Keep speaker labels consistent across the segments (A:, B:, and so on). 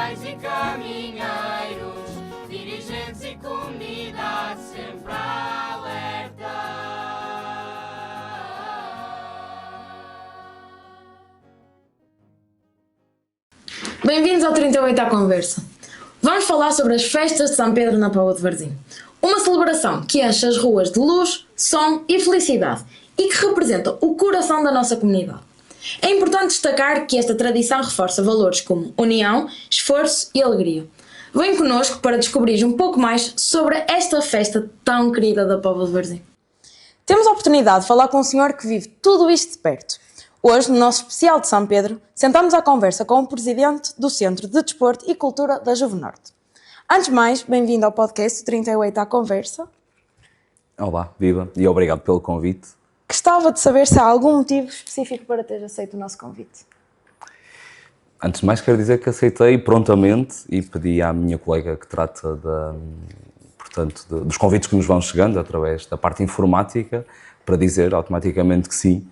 A: pais e caminheiros, dirigentes e comunidade sempre alerta.
B: Bem-vindos ao 38 à Conversa. Vamos falar sobre as festas de São Pedro na Póvoa de Varzim. Uma celebração que enche as ruas de luz, som e felicidade e que representa o coração da nossa comunidade. É importante destacar que esta tradição reforça valores como união, esforço e alegria. Vem connosco para descobrir um pouco mais sobre esta festa tão querida da Póvoa de Varzim. Temos a oportunidade de falar com um senhor que vive tudo isto de perto. Hoje, no nosso especial de São Pedro, sentamos à conversa com o presidente do Centro de Desporto e Cultura da Juvenorte. Antes de mais, bem-vindo ao podcast 38 à Conversa.
C: Olá, viva, e obrigado pelo convite.
B: Gostava de saber se há algum motivo específico para teres aceito o nosso convite.
C: Antes de mais, quero dizer que aceitei prontamente e pedi à minha colega que trata dos convites que nos vão chegando através da parte informática para dizer automaticamente que sim.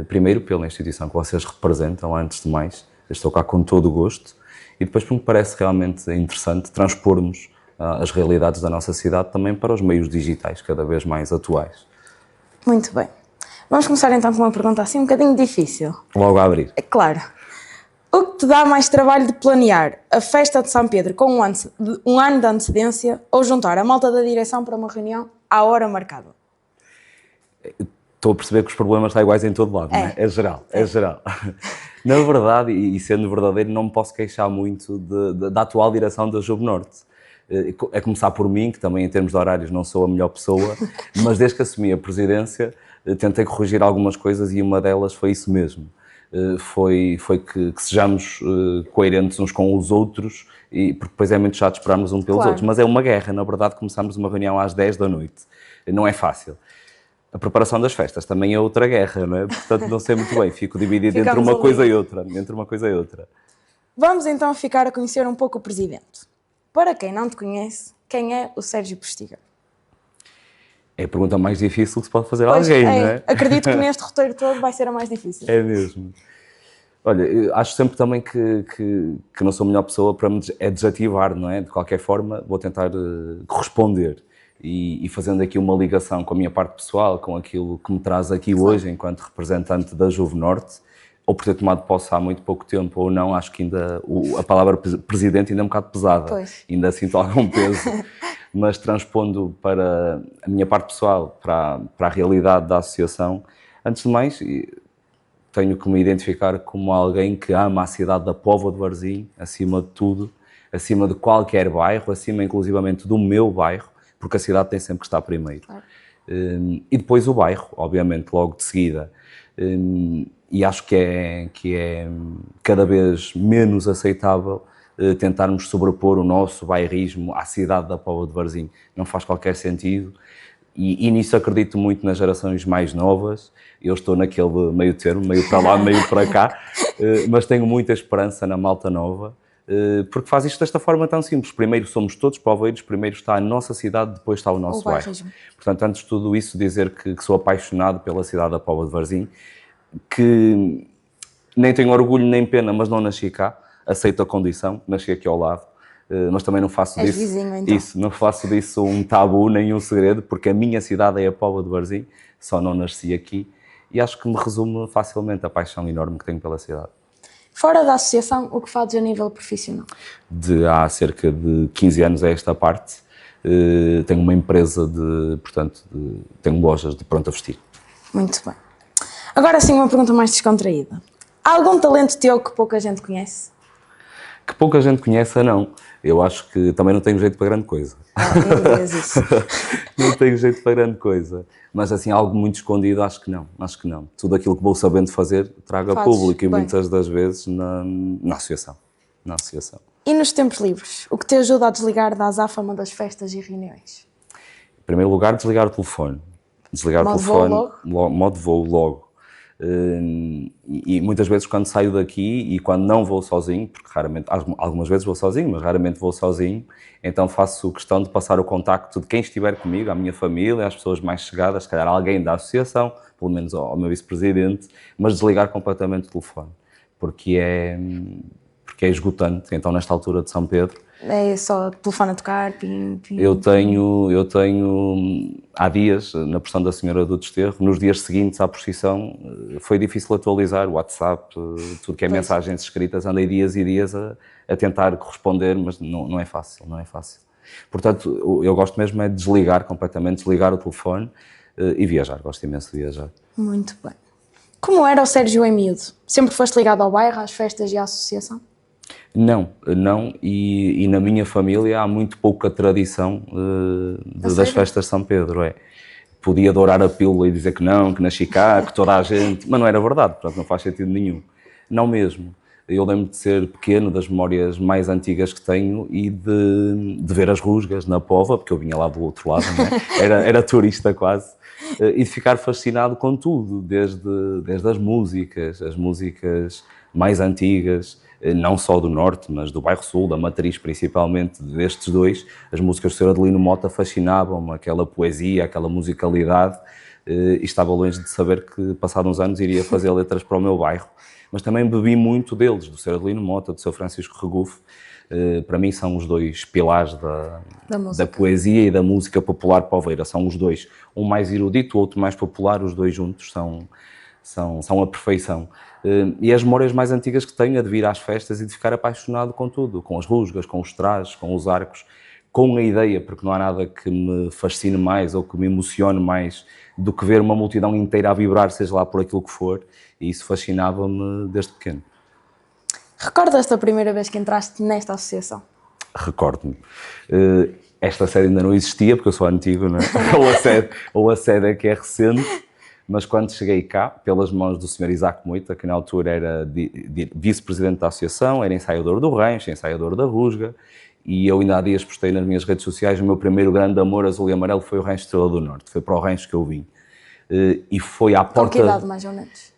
C: Primeiro, pela instituição que vocês representam, antes de mais, estou cá com todo o gosto, e depois porque me parece realmente interessante transpormos as realidades da nossa cidade também para os meios digitais, cada vez mais atuais.
B: Muito bem. Vamos começar então com uma pergunta assim um bocadinho difícil.
C: Logo a abrir.
B: É claro. O que te dá mais trabalho de planear a festa de São Pedro com um ano de antecedência ou juntar a malta da direção para uma reunião à hora marcada?
C: Estou a perceber que os problemas estão iguais em todo lado, não é? É geral, é geral. Na verdade, e sendo verdadeiro, não me posso queixar muito da atual direção da Juvenorte. A começar por mim, que também em termos de horários não sou a melhor pessoa, mas desde que assumi a presidência tentei corrigir algumas coisas e uma delas foi isso mesmo. Foi que sejamos coerentes uns com os outros, porque depois é muito chato esperarmos um pelos outros. Mas é uma guerra, na verdade, começamos uma reunião às 10 da noite. Não é fácil. A preparação das festas também é outra guerra, não é? Portanto, não sei muito bem, fico dividido entre uma coisa e outra.
B: Vamos então ficar a conhecer um pouco o presidente. Para quem não te conhece, quem é o Sérgio Postiga?
C: É a pergunta mais difícil que se pode fazer a alguém, não é?
B: Acredito que neste roteiro todo vai ser a mais difícil.
C: É mesmo. Olha, eu acho sempre também que não sou a melhor pessoa para me desativar, não é? De qualquer forma, vou tentar corresponder. E fazendo aqui uma ligação com a minha parte pessoal, com aquilo que me traz aqui hoje, enquanto representante da Juvenorte, ou por ter tomado posse há muito pouco tempo, ou não, acho que ainda a palavra presidente ainda é um bocado pesada, ainda sinto algum peso, mas transpondo para a minha parte pessoal, para a realidade da associação, antes de mais, tenho que me identificar como alguém que ama a cidade da Póvoa de Varzim, acima de tudo, acima de qualquer bairro, acima inclusivamente do meu bairro, porque a cidade tem sempre que estar primeiro. Claro. E depois o bairro, obviamente, logo de seguida. E acho que é cada vez menos aceitável tentarmos sobrepor o nosso bairrismo à cidade da Póvoa de Varzim. Não faz qualquer sentido. E nisso acredito muito nas gerações mais novas. Eu estou naquele meio termo, meio para lá, meio para cá, mas tenho muita esperança na malta nova. Porque faz isto desta forma tão simples. Primeiro somos todos poveiros, primeiro está a nossa cidade, depois está o nosso bairro. Portanto, antes de tudo isso, dizer que sou apaixonado pela cidade da Póvoa de Varzim, que nem tenho orgulho nem pena, mas não nasci cá, aceito a condição, nasci aqui ao lado, mas também não faço disso,
B: vizinho, então.
C: não faço disso um tabu nem um segredo, porque a minha cidade é a Póvoa de Varzim, só não nasci aqui, e acho que me resume facilmente a paixão enorme que tenho pela cidade.
B: Fora da associação, o que fazes a nível profissional?
C: Há cerca de 15 anos a esta parte, tenho uma empresa tenho lojas de pronto a vestir.
B: Muito bem. Agora sim, uma pergunta mais descontraída. Há algum talento teu que pouca gente conhece?
C: Que pouca gente conhece, não. Eu acho que também não tenho jeito para grande coisa.
B: Não digas isso.
C: Não tenho jeito para grande coisa. Mas assim, algo muito escondido, acho que não. Tudo aquilo que vou sabendo fazer, trago a público e muitas das vezes na associação.
B: E nos tempos livres? O que te ajuda a desligar da azáfama das festas e reuniões?
C: Em primeiro lugar, desligar o telefone. Modo voo logo. E muitas vezes quando saio daqui e quando não vou sozinho, porque raramente, algumas vezes vou sozinho, mas raramente vou sozinho, então faço questão de passar o contacto de quem estiver comigo, à minha família, às pessoas mais chegadas, se calhar alguém da associação, pelo menos ao meu vice-presidente, mas desligar completamente o telefone, porque porque é esgotante. Então, nesta altura de São Pedro,
B: É só telefone a tocar, pim, pim.
C: eu tenho há dias, na procissão da Senhora do Desterro, nos dias seguintes à procissão, foi difícil atualizar o WhatsApp, tudo que é mensagens escritas, andei dias e dias a tentar corresponder, mas não é fácil, não é fácil. Portanto, eu gosto mesmo é de desligar completamente, desligar o telefone e viajar, gosto imenso de viajar.
B: Muito bem. Como era o Sérgio em miúdo? Sempre foste ligado ao bairro, às festas e à associação?
C: Não, e na minha família há muito pouca tradição das festas de São Pedro, Podia dourar a pílula e dizer que não, que nasci cá, que toda a gente, mas não era verdade, portanto não faz sentido nenhum. Não mesmo. Eu lembro de ser pequeno, das memórias mais antigas que tenho e de ver as rusgas na Póvoa, porque eu vinha lá do outro lado, não é? Era turista quase, e de ficar fascinado com tudo, desde as músicas mais antigas, não só do Norte, mas do Bairro Sul, da Matriz principalmente, destes dois. As músicas do Sr. Adelino Mota fascinavam-me, aquela poesia, aquela musicalidade, e estava longe de saber que, passados uns anos, iria fazer letras para o meu bairro. Mas também bebi muito deles, do Sr. Adelino Mota, do Sr. Francisco Regufo. Para mim são os dois pilares da poesia e da música popular poveira, são os dois. Um mais erudito, o outro mais popular, os dois juntos são a perfeição. E as memórias mais antigas que tenho é de vir às festas e de ficar apaixonado com tudo, com as rusgas, com os trajes, com os arcos, com a ideia, porque não há nada que me fascine mais ou que me emocione mais do que ver uma multidão inteira a vibrar, seja lá por aquilo que for, e isso fascinava-me desde pequeno.
B: Recordas-te a primeira vez que entraste nesta associação?
C: Recordo-me. Esta sede ainda não existia, porque eu sou antigo, não é? ou a sede é que é recente, mas quando cheguei cá, pelas mãos do Sr. Isaac Moita, que na altura era vice-presidente da associação, era ensaiador do rancho, ensaiador da rusga, e eu ainda há dias postei nas minhas redes sociais o meu primeiro grande amor azul e amarelo foi o Rancho Estrela do Norte, foi para o rancho que eu vim. E foi à porta...
B: Com que idade, mais ou menos?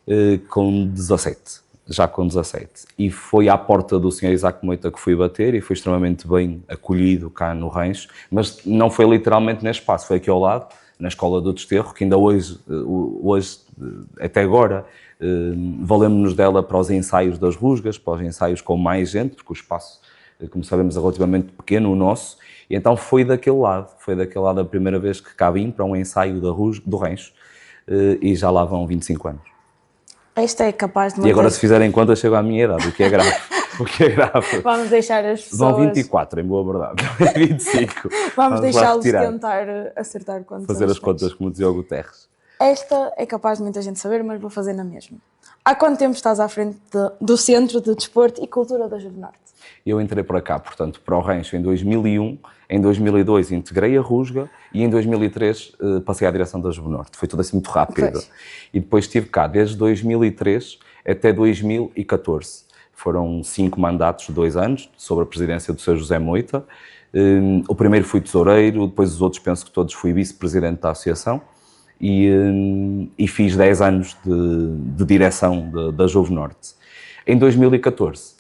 C: Com 17, já com 17. E foi à porta do Sr. Isaac Moita que fui bater e foi extremamente bem acolhido cá no rancho, mas não foi literalmente neste espaço, foi aqui ao lado, na Escola do Desterro, que ainda hoje até agora, valemos-nos dela para os ensaios das rusgas, para os ensaios com mais gente, porque o espaço, como sabemos, é relativamente pequeno, o nosso, e então foi daquele lado a primeira vez que cá vim para um ensaio do rancho, e já lá vão 25 anos.
B: Isto é capaz de...
C: E agora, se fizerem conta, chego à minha idade, o que é grave.
B: Vamos deixar as pessoas...
C: Vão 24, em boa verdade, 25.
B: Vamos deixá-los tentar acertar quantos
C: fazer as contas, como dizia o Guterres.
B: Esta é capaz de muita gente saber, mas vou fazer na mesma. Há quanto tempo estás à frente do Centro de Desporto e Cultura da Juve Norte?
C: Eu entrei para cá, portanto, para o rancho em 2001, em 2002 integrei a rusga e em 2003 passei à direção da Juve Norte. Foi tudo assim muito rápido.
B: Pois.
C: E depois estive cá desde 2003 até 2014. Foram 5 mandatos de 2 anos, sobre a presidência do Sr. José Moita. O primeiro fui tesoureiro, depois os outros penso que todos fui vice-presidente da associação e fiz 10 anos de direção da Juve Norte. Em 2014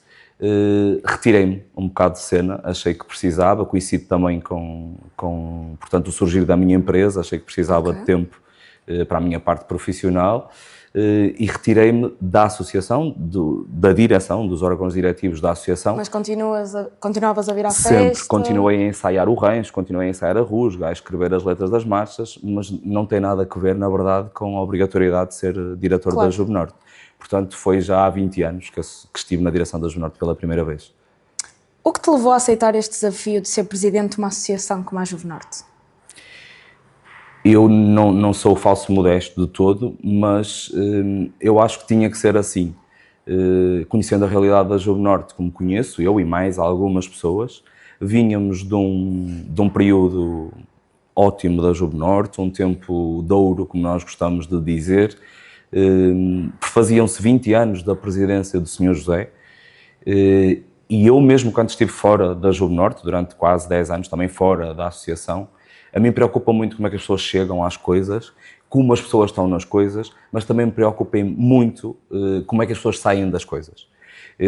C: retirei-me um bocado de cena, achei que precisava, coincide também com portanto, o surgir da minha empresa, achei que precisava de tempo para a minha parte profissional. E retirei-me da associação, da direção, dos órgãos diretivos da associação.
B: Mas continuavas a vir à festa?
C: Sempre, continuei a ensaiar o rancho, continuei a ensaiar a rusga, a escrever as letras das marchas, mas não tem nada a ver, na verdade, com a obrigatoriedade de ser diretor da Juve Norte. Portanto, foi já há 20 anos que estive na direção da Juve Norte pela primeira vez.
B: O que te levou a aceitar este desafio de ser presidente de uma associação como a Juve Norte?
C: Eu não sou falso modesto de todo, mas eu acho que tinha que ser assim. Conhecendo a realidade da Juve Norte, como conheço, eu e mais algumas pessoas, vínhamos de um período ótimo da Juve Norte, um tempo de ouro, como nós gostamos de dizer. Faziam-se 20 anos da presidência do Sr. José, e eu mesmo quando estive fora da Juve Norte, durante quase 10 anos, também fora da associação, a mim preocupa muito como é que as pessoas chegam às coisas, como as pessoas estão nas coisas, mas também me preocupa muito como é que as pessoas saem das coisas.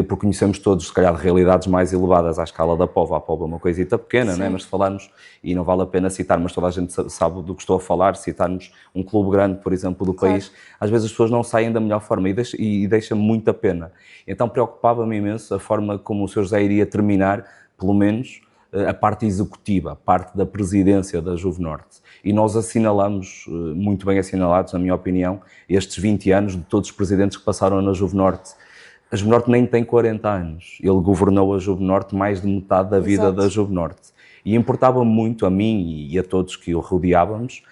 C: porque conhecemos todos, se calhar, de realidades mais elevadas à escala da Póvoa. A Póvoa é uma coisita pequena, não é? Mas se falarmos, e não vale a pena citar, mas toda a gente sabe do que estou a falar, citarmos um clube grande, por exemplo, do país, às vezes as pessoas não saem da melhor forma e deixa-me muita pena. Então preocupava-me imenso a forma como o Sr. José iria terminar, pelo menos, a parte executiva, a parte da presidência da Juvenorte. E nós assinalamos, muito bem assinalados, na minha opinião, estes 20 anos de todos os presidentes que passaram na Juvenorte. A Juvenorte nem tem 40 anos. Ele governou a Juvenorte mais de metade da vida da Juvenorte. E importava muito a mim e a todos que o rodeávamos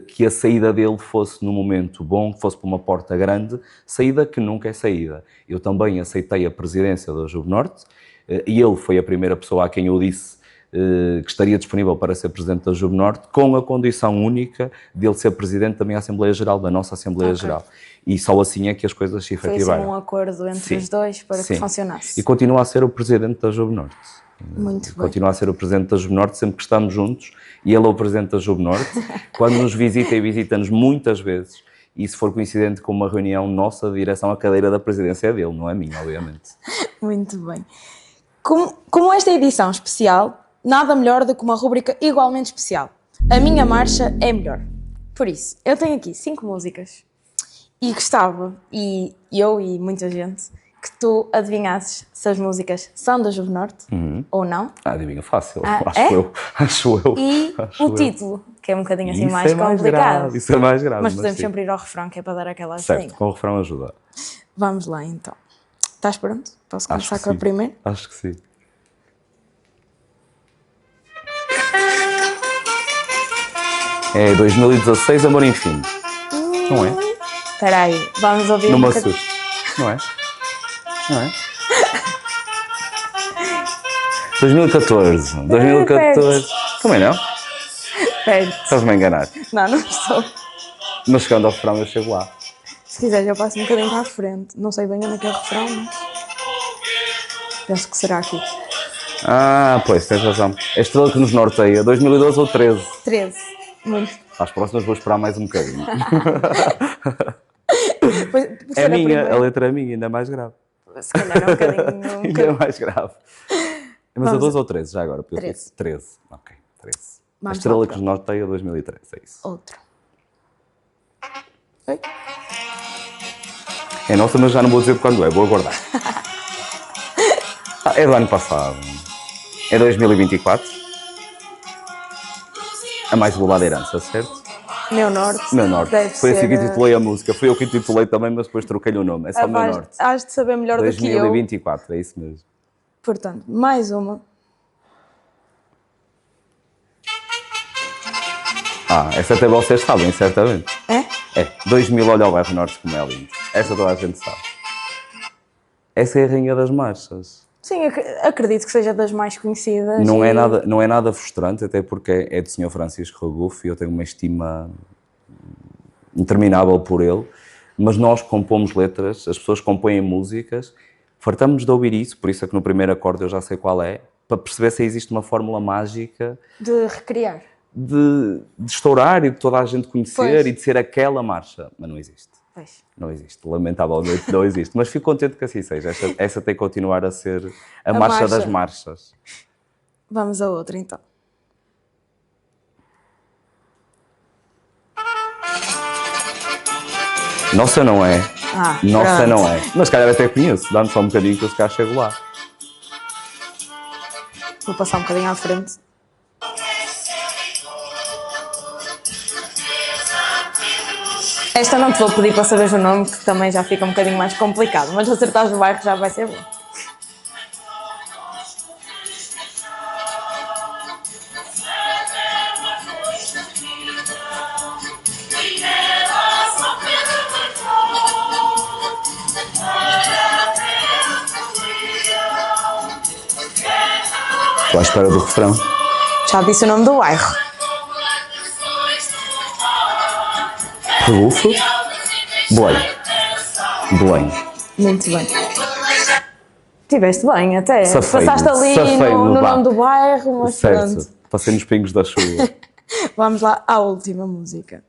C: que a saída dele fosse num momento bom, que fosse por uma porta grande, saída que nunca é saída. Eu também aceitei a presidência da Juvenorte e ele foi a primeira pessoa a quem eu disse que estaria disponível para ser presidente da Juvenorte, com a condição única de ele ser presidente da minha Assembleia Geral, da nossa Assembleia Geral. E só assim é que as coisas se efetivaram.
B: Foi um acordo entre os dois para que funcionasse.
C: E continua a ser o presidente da Juvenorte.
B: Muito bem.
C: Continua a ser o presidente da Juvenorte sempre que estamos juntos, e ele é o presidente da Juvenorte. Quando nos visita e visita-nos muitas vezes, e se for coincidente com uma reunião nossa de direção, a cadeira da presidência é dele, não é minha, obviamente.
B: Muito bem. Como esta edição especial, nada melhor do que uma rúbrica igualmente especial. A minha marcha é melhor. Por isso, eu tenho aqui 5 músicas e gostava, e eu e muita gente, que tu adivinhasses se as músicas são da Juvenorte ou não.
C: Adivinha fácil,
B: acho eu. E o título, que é um bocadinho assim mais complicado.
C: Isso é mais grave.
B: Mas podemos sempre ir ao refrão, que é para dar aquela
C: certo,
B: ajudinha.
C: com o refrão ajuda.
B: Vamos lá então. Estás pronto? Posso começar com
C: sim.
B: a primeira?
C: Acho que sim. É 2016, Amor Infinito. Não é?
B: Espera aí, vamos ouvir
C: Não
B: um
C: me
B: bocadinho.
C: assustes. Não é? Não é? 2014. 2014. Também não?
B: Perto.
C: Estás-me a enganar.
B: Não estou.
C: Mas chegando ao refrão eu chego lá.
B: Se quiseres eu passo um bocadinho para a frente. Não sei bem onde é o refrão, mas penso que será aqui.
C: Ah, pois, tens razão. É a estrela que nos norteia. 2012 ou 13?
B: 13. Muito.
C: Às próximas vou esperar mais um bocadinho.
B: Por
C: É
B: ser
C: minha, a letra é minha, ainda é mais grave.
B: Se calhar é um bocadinho.
C: Ainda é mais grave. Mas a 12 ou 13 já agora?
B: 13.
C: 13. Ok, 13.
B: Vamos
C: a estrela
B: lá,
C: que nos norteia 2013, é isso.
B: Outro. Oi?
C: É nossa, mas já não vou dizer quando é, vou aguardar. É do ano passado. É 2024. A mais elevada herança, certo?
B: Meu Norte.
C: Meu Norte.
B: Deve
C: Foi assim
B: ser,
C: que intitulei a música. Fui eu que intitulei também, mas depois troquei-lhe o nome. É só Meu Norte.
B: Has de saber melhor do que eu.
C: 2024, é isso mesmo.
B: Portanto, mais uma.
C: Essa até vocês sabem, certamente.
B: É?
C: É. 2000, olha o bairro Norte como é lindo. Essa toda a gente sabe. Essa é a Rainha das Marchas.
B: Sim, acredito que seja das mais conhecidas.
C: Não é nada frustrante, até porque é do Sr. Francisco Ragufo e eu tenho uma estima interminável por ele. Mas nós compomos letras, as pessoas compõem músicas, fartamos de ouvir isso, por isso é que no primeiro acorde eu já sei qual é, para perceber se existe uma fórmula mágica
B: de recriar.
C: De estourar e de toda a gente conhecer e de ser aquela marcha. Mas não existe.
B: Pois.
C: Não existe. Lamentavelmente não existe. Mas fico contente que assim seja. Essa tem que continuar a ser a marcha das marchas.
B: Vamos a outra então.
C: Nossa, não é. Nossa,
B: pronto.
C: não é. Mas se calhar até conheço. Dá-me só um bocadinho que eu se calhar chego lá.
B: Vou passar um bocadinho à frente. Esta não te vou pedir para saberes o nome, que também já fica um bocadinho mais complicado, mas acertares o bairro já vai ser bom.
C: Estou à espera do refrão.
B: Já disse o nome do bairro.
C: Ragufo. Belém.
B: Muito bem. Tiveste bem até.
C: Safei-me,
B: Passaste ali no nome do bairro, mas
C: certo.
B: pronto.
C: Passei nos pingos da chuva.
B: Vamos lá à última música.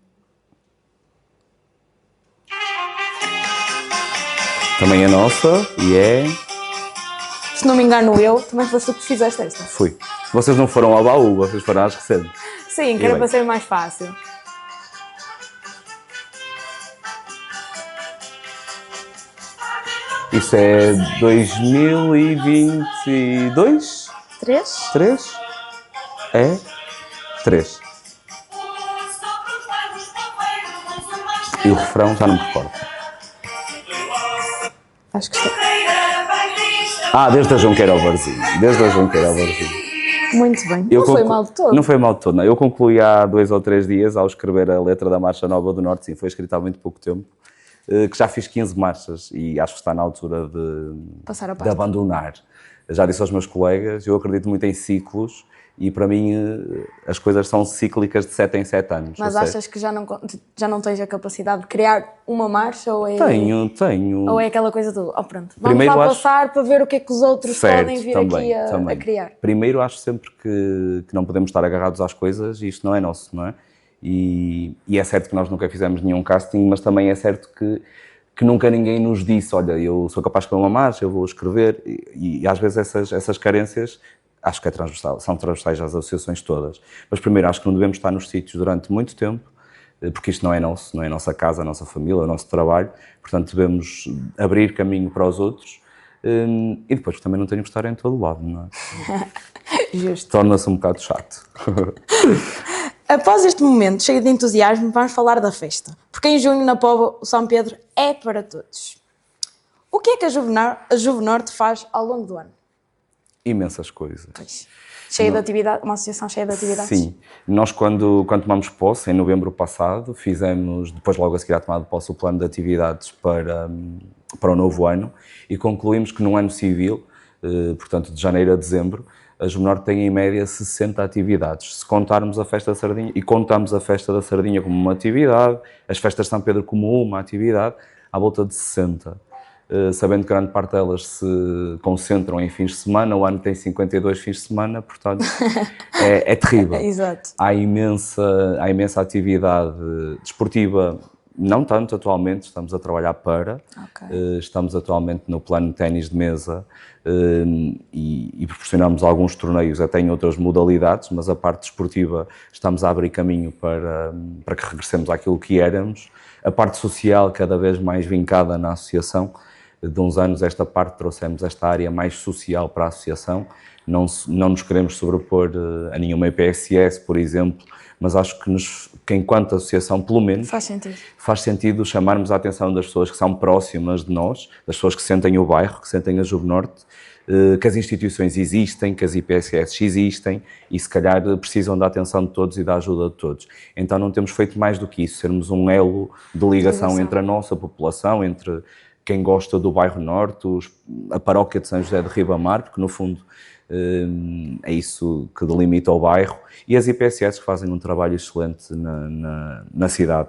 C: Também é nossa e é
B: se não me engano eu, também foste tu que fizeste esta.
C: Fui. Vocês não foram ao baú, vocês foram às recentes.
B: Sim, que era para ser mais fácil.
C: Isso é 2022?
B: 3?
C: 3? É? 3. E o refrão já não me recordo.
B: Acho que estou.
C: Desde a Junqueira ao Varzim. Desde a Junqueira ao Varzim.
B: Muito bem. Não foi mal de todo.
C: Não foi mal de todo, não. Eu concluí há 2 ou 3 dias ao escrever a letra da Marcha Nova do Norte, sim, foi escrita há muito pouco tempo, que já fiz 15 marchas e acho que está na altura de abandonar. Já disse aos meus colegas, eu acredito muito em ciclos e para mim as coisas são cíclicas de 7 em 7 anos.
B: Mas achas que já não tens a capacidade de criar uma marcha ou é...
C: Tenho.
B: Ou é aquela coisa do, pronto, vamos lá passar para ver o que é que os outros podem vir aqui a criar?
C: Primeiro acho sempre que não podemos estar agarrados às coisas e isto não é nosso, não é? E é certo que nós nunca fizemos nenhum casting, mas também é certo que nunca ninguém nos disse, olha, eu sou capaz de fazer uma marcha, eu vou escrever, e às vezes essas carências acho que são transversais às associações todas. Mas primeiro acho que não devemos estar nos sítios durante muito tempo, porque isto não é nosso, não é a nossa casa, a nossa família, o nosso trabalho, portanto devemos abrir caminho para os outros e depois também não temos que estar em todo lado, não é?
B: Justo.
C: Torna-se um bocado chato.
B: Após este momento cheio de entusiasmo, vamos falar da festa. Porque em junho, na Póvoa, o São Pedro é para todos. O que é que a Juvenorte faz ao longo do ano?
C: Imensas coisas.
B: Pois. Cheia de atividade, uma associação cheia de atividades.
C: Sim. Nós, quando tomamos posse, em novembro passado, fizemos, depois logo a seguir à tomada de posse, o plano de atividades para o novo ano e concluímos que no ano civil, portanto de janeiro a dezembro, a Juvenorte tem em média 60 atividades. Se contarmos a Festa da Sardinha, e contamos a Festa da Sardinha como uma atividade, as Festas de São Pedro como uma atividade, à volta de 60. Sabendo que grande parte delas se concentram em fins de semana, o ano tem 52 fins de semana, portanto é terrível.
B: Exato.
C: Há imensa atividade desportiva, não tanto atualmente, estamos a trabalhar para, estamos atualmente no plano de ténis de mesa e proporcionamos alguns torneios até em outras modalidades, mas a parte desportiva estamos a abrir caminho para que regressemos àquilo que éramos. A parte social cada vez mais vincada na associação, de uns anos esta parte trouxemos esta área mais social para a associação, não nos queremos sobrepor a nenhuma IPSS, por exemplo, mas acho que enquanto associação, pelo menos, faz sentido chamarmos a atenção das pessoas que são próximas de nós, das pessoas que sentem o bairro, que sentem a Juvenorte, que as instituições existem, que as IPSS existem e se calhar precisam da atenção de todos e da ajuda de todos. Então não temos feito mais do que isso, sermos um elo de ligação entre a nossa população, entre quem gosta do bairro Norte, a paróquia de São José de Ribamar, porque no fundo é isso que delimita o bairro, e as IPSS que fazem um trabalho excelente na cidade.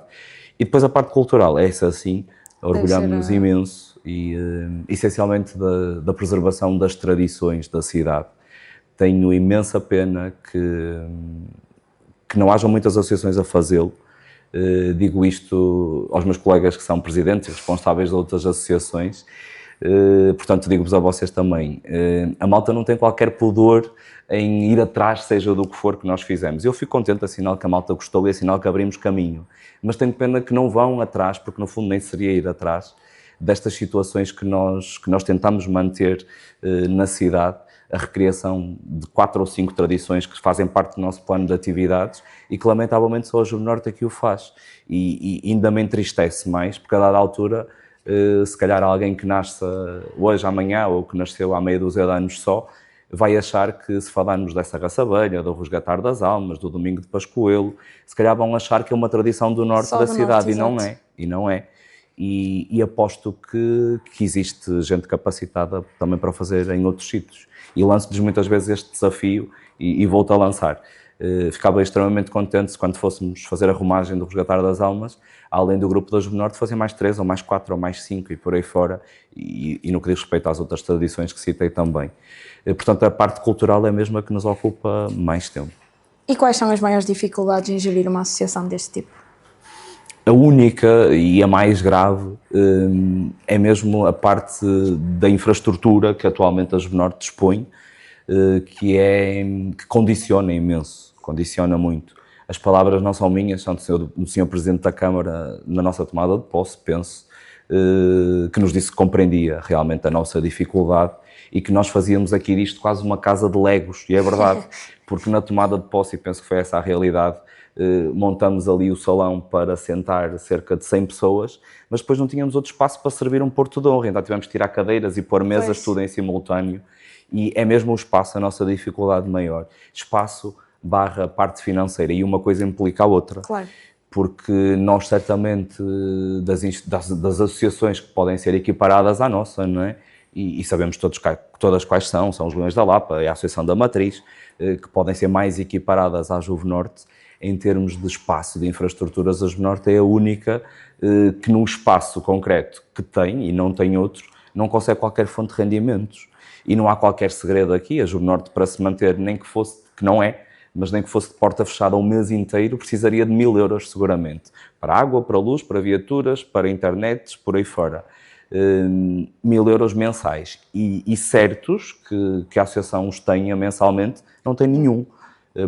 C: E depois a parte cultural, essa sim, orgulhamos-nos imenso e essencialmente da preservação das tradições da cidade. Tenho imensa pena que não hajam muitas associações a fazê-lo. Digo isto aos meus colegas que são presidentes e responsáveis de outras associações, portanto digo-vos a vocês também, a malta não tem qualquer pudor em ir atrás, seja do que for que nós fizemos. Eu fico contente, assinal que a malta gostou e assinal que abrimos caminho, mas tenho pena que não vão atrás, porque no fundo nem seria ir atrás destas situações que nós tentamos manter na cidade, a recriação de 4 ou 5 tradições que fazem parte do nosso plano de atividades e que lamentavelmente só a Juvenorte aqui o faz. E ainda me entristece mais, porque a dada altura, se calhar alguém que nasce hoje, amanhã, ou que nasceu há meia dúzia de anos só, vai achar que se falarmos dessa raça-abelha, do resgatar das almas, do domingo de Pascoelo, se calhar vão achar que é uma tradição do norte da cidade, e não é. E aposto que existe gente capacitada também para o fazer em outros sítios. E lanço-lhes muitas vezes este desafio e volto a lançar. Ficava extremamente contente se quando fôssemos fazer a romagem do Resgatar das Almas, além do grupo da Juvenorte, fazer mais 3 ou mais 4 ou mais 5 e por aí fora, e no que diz respeito às outras tradições que citei também. Portanto, a parte cultural é a mesma que nos ocupa mais tempo.
B: E quais são as maiores dificuldades em gerir uma associação deste tipo?
C: A única e a mais grave é mesmo a parte da infraestrutura que atualmente a Juvenorte dispõe, que condiciona imenso, condiciona muito. As palavras não são minhas, são do Sr. Presidente da Câmara na nossa tomada de posse, penso, que nos disse que compreendia realmente a nossa dificuldade e que nós fazíamos aqui disto quase uma casa de legos, e é verdade, porque na tomada de posse, e penso que foi essa a realidade, montamos ali o salão para sentar cerca de 100 pessoas, mas depois não tínhamos outro espaço para servir um porto de honra, então tivemos que tirar cadeiras e pôr mesas, tudo em simultâneo, e é mesmo o espaço a nossa dificuldade maior. Espaço barra parte financeira, e uma coisa implica a outra.
B: Claro.
C: Porque nós certamente, das associações que podem ser equiparadas à nossa, não é? E sabemos todas quais são os Leões da Lapa, é a Associação da Matriz, que podem ser mais equiparadas à Juvenorte. Em termos de espaço, de infraestruturas, a Juvenorte é a única que num espaço concreto que tem, e não tem outro, não consegue qualquer fonte de rendimentos. E não há qualquer segredo aqui, a Juvenorte, para se manter, nem que fosse, que não é, mas nem que fosse de porta fechada um mês inteiro, precisaria de 1000 euros seguramente. Para água, para luz, para viaturas, para internet, por aí fora. 1000 euros mensais. E certos que a associação os tenha mensalmente, não tem nenhum.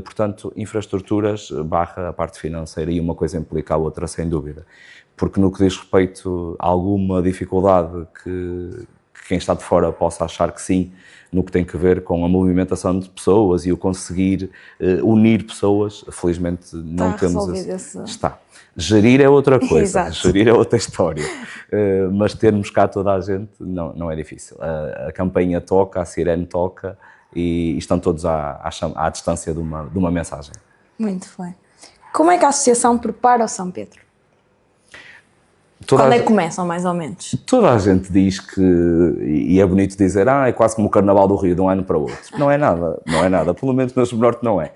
C: Portanto, infraestruturas barra a parte financeira, e uma coisa implica a outra, sem dúvida. Porque no que diz respeito a alguma dificuldade que quem está de fora possa achar que sim, no que tem que ver com a movimentação de pessoas e o conseguir unir pessoas, felizmente não temos esse... Está. Gerir é outra coisa,
B: Exato.
C: Gerir é outra história, mas termos cá toda a gente não é difícil. A campainha toca, a sirene toca, e estão todos à distância de uma mensagem.
B: Muito bem. Como é que a associação prepara o São Pedro? Quando é que começam, mais ou menos?
C: Toda a gente diz que, e é bonito dizer, é quase como o Carnaval do Rio, de um ano para o outro. Não é nada, pelo menos na Juvenorte não é.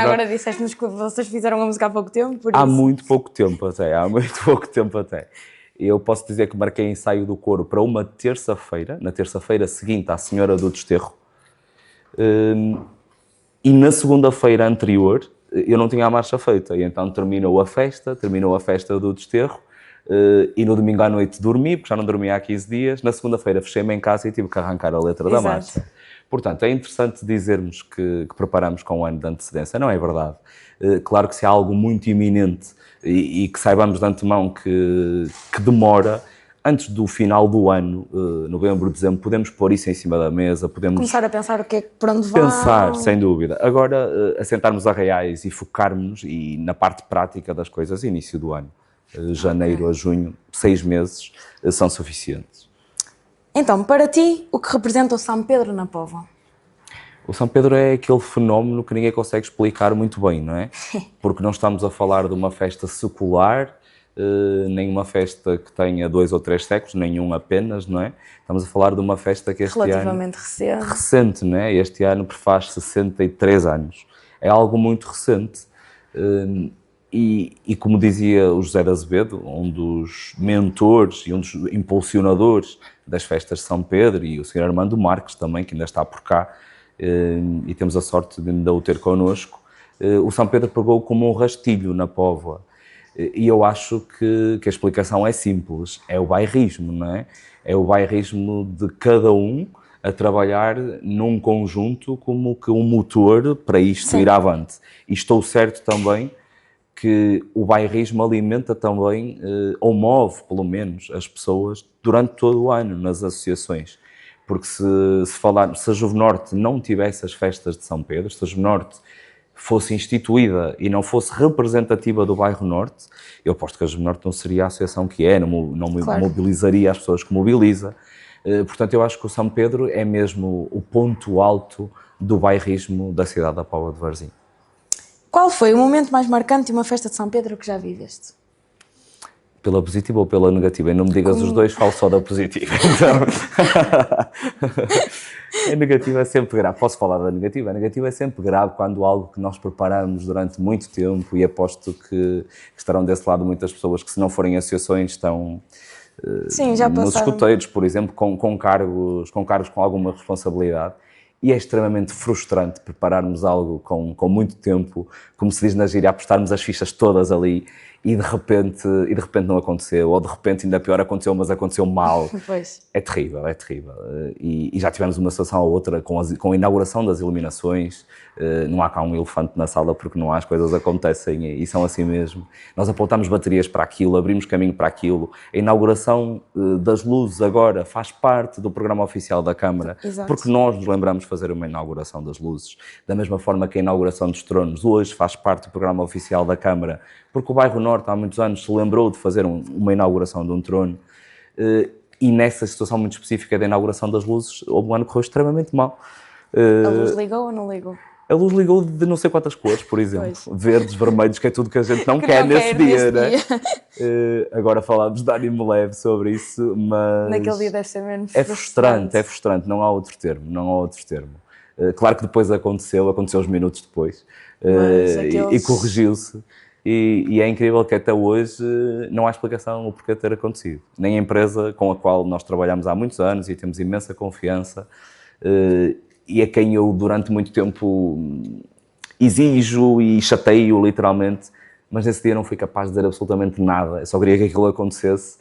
B: Agora disseste-nos que vocês fizeram a música há pouco tempo, por isso...
C: Há muito pouco tempo até. Eu posso dizer que marquei ensaio do coro para uma terça-feira, na terça-feira seguinte à Senhora do Desterro, e na segunda-feira anterior eu não tinha a marcha feita, e então terminou a festa do Desterro, e no domingo à noite dormi, porque já não dormia há 15 dias, na segunda-feira fechei-me em casa e tive que arrancar a letra da marcha. Portanto, é interessante dizermos que preparamos com um ano de antecedência, não é verdade? Claro que se há algo muito iminente e que saibamos de antemão que demora, antes do final do ano, novembro, dezembro, podemos pôr isso em cima da mesa, podemos...
B: Começar a pensar o que é que, para onde vão...
C: Pensar, sem dúvida. Agora, assentarmos a reais e focarmos e na parte prática das coisas, início do ano. Janeiro a junho, 6 meses, são suficientes.
B: Então, para ti, o que representa o São Pedro na Póvoa?
C: O São Pedro é aquele fenómeno que ninguém consegue explicar muito bem, não é? Porque não estamos a falar de uma festa secular, nem uma festa que tenha 2 ou 3 séculos, nenhum apenas, não é? Estamos a falar de uma festa que este
B: relativamente
C: ano... recente, não é? Este ano prefaz 63 anos. É algo muito recente. E como dizia o José de Azevedo, um dos mentores e um dos impulsionadores das festas de São Pedro, e o Sr. Armando Marques também, que ainda está por cá, e temos a sorte de ainda o ter connosco, o São Pedro pegou como um rastilho na Póvoa. E eu acho que a explicação é simples, é o bairrismo, não é? É o bairrismo de cada um a trabalhar num conjunto como que um motor para isto ir avante. E estou certo também que o bairrismo alimenta também, ou move pelo menos, as pessoas durante todo o ano nas associações. Porque se a Juvenorte não tivesse as festas de São Pedro, se a Juvenorte fosse instituída e não fosse representativa do bairro Norte, eu aposto que a Juvenorte não seria a associação que é, não mobilizaria as pessoas que mobiliza. Portanto, eu acho que o São Pedro é mesmo o ponto alto do bairrismo da cidade da Póvoa de Varzim.
B: Qual foi o momento mais marcante de uma festa de São Pedro que já viveste?
C: Pela positiva ou pela negativa? E não me digas os dois, falo só da positiva. Então, a negativa é sempre grave. Posso falar da negativa? A negativa é sempre grave quando algo que nós preparamos durante muito tempo, e aposto que estarão desse lado muitas pessoas que, se não forem associações, estão nos escuteiros, por exemplo, com cargos com alguma responsabilidade. e é extremamente frustrante prepararmos algo com muito tempo, como se diz na gíria, apostarmos as fichas todas ali e de repente não aconteceu, ou de repente ainda pior aconteceu, mas aconteceu mal.
B: Pois.
C: É terrível, é terrível. E já tivemos uma situação ou outra com a inauguração das iluminações, não há cá um elefante na sala porque não há, as coisas acontecem e são assim mesmo. Nós apontamos baterias para aquilo, abrimos caminho para aquilo. A inauguração das luzes agora faz parte do programa oficial da Câmara,
B: Exato.
C: porque nós nos lembramos de fazer uma inauguração das luzes. Da mesma forma que a inauguração dos tronos hoje faz parte do programa oficial da Câmara, porque o bairro Norte há muitos anos se lembrou de fazer uma inauguração de um trono. E nessa situação muito específica da inauguração das luzes, houve um ano que correu extremamente mal.
B: A luz ligou ou não ligou?
C: A luz ligou de não sei quantas cores, por exemplo.
B: Pois.
C: Verdes, vermelhos, que é tudo que a gente não
B: Que
C: quer
B: não
C: nesse
B: quer
C: dia,
B: nesse
C: né? Agora falámos de ânimo leve sobre isso, mas...
B: Naquele dia deve ser menos
C: é frustrante, não há outro termo. Claro que depois aconteceu uns minutos depois, e corrigiu-se. E é incrível que até hoje não há explicação o porquê ter acontecido. Nem a empresa com a qual nós trabalhamos há muitos anos e temos imensa confiança, e a quem eu durante muito tempo exijo e chateio literalmente, mas nesse dia não fui capaz de dizer absolutamente nada. Eu só queria que aquilo acontecesse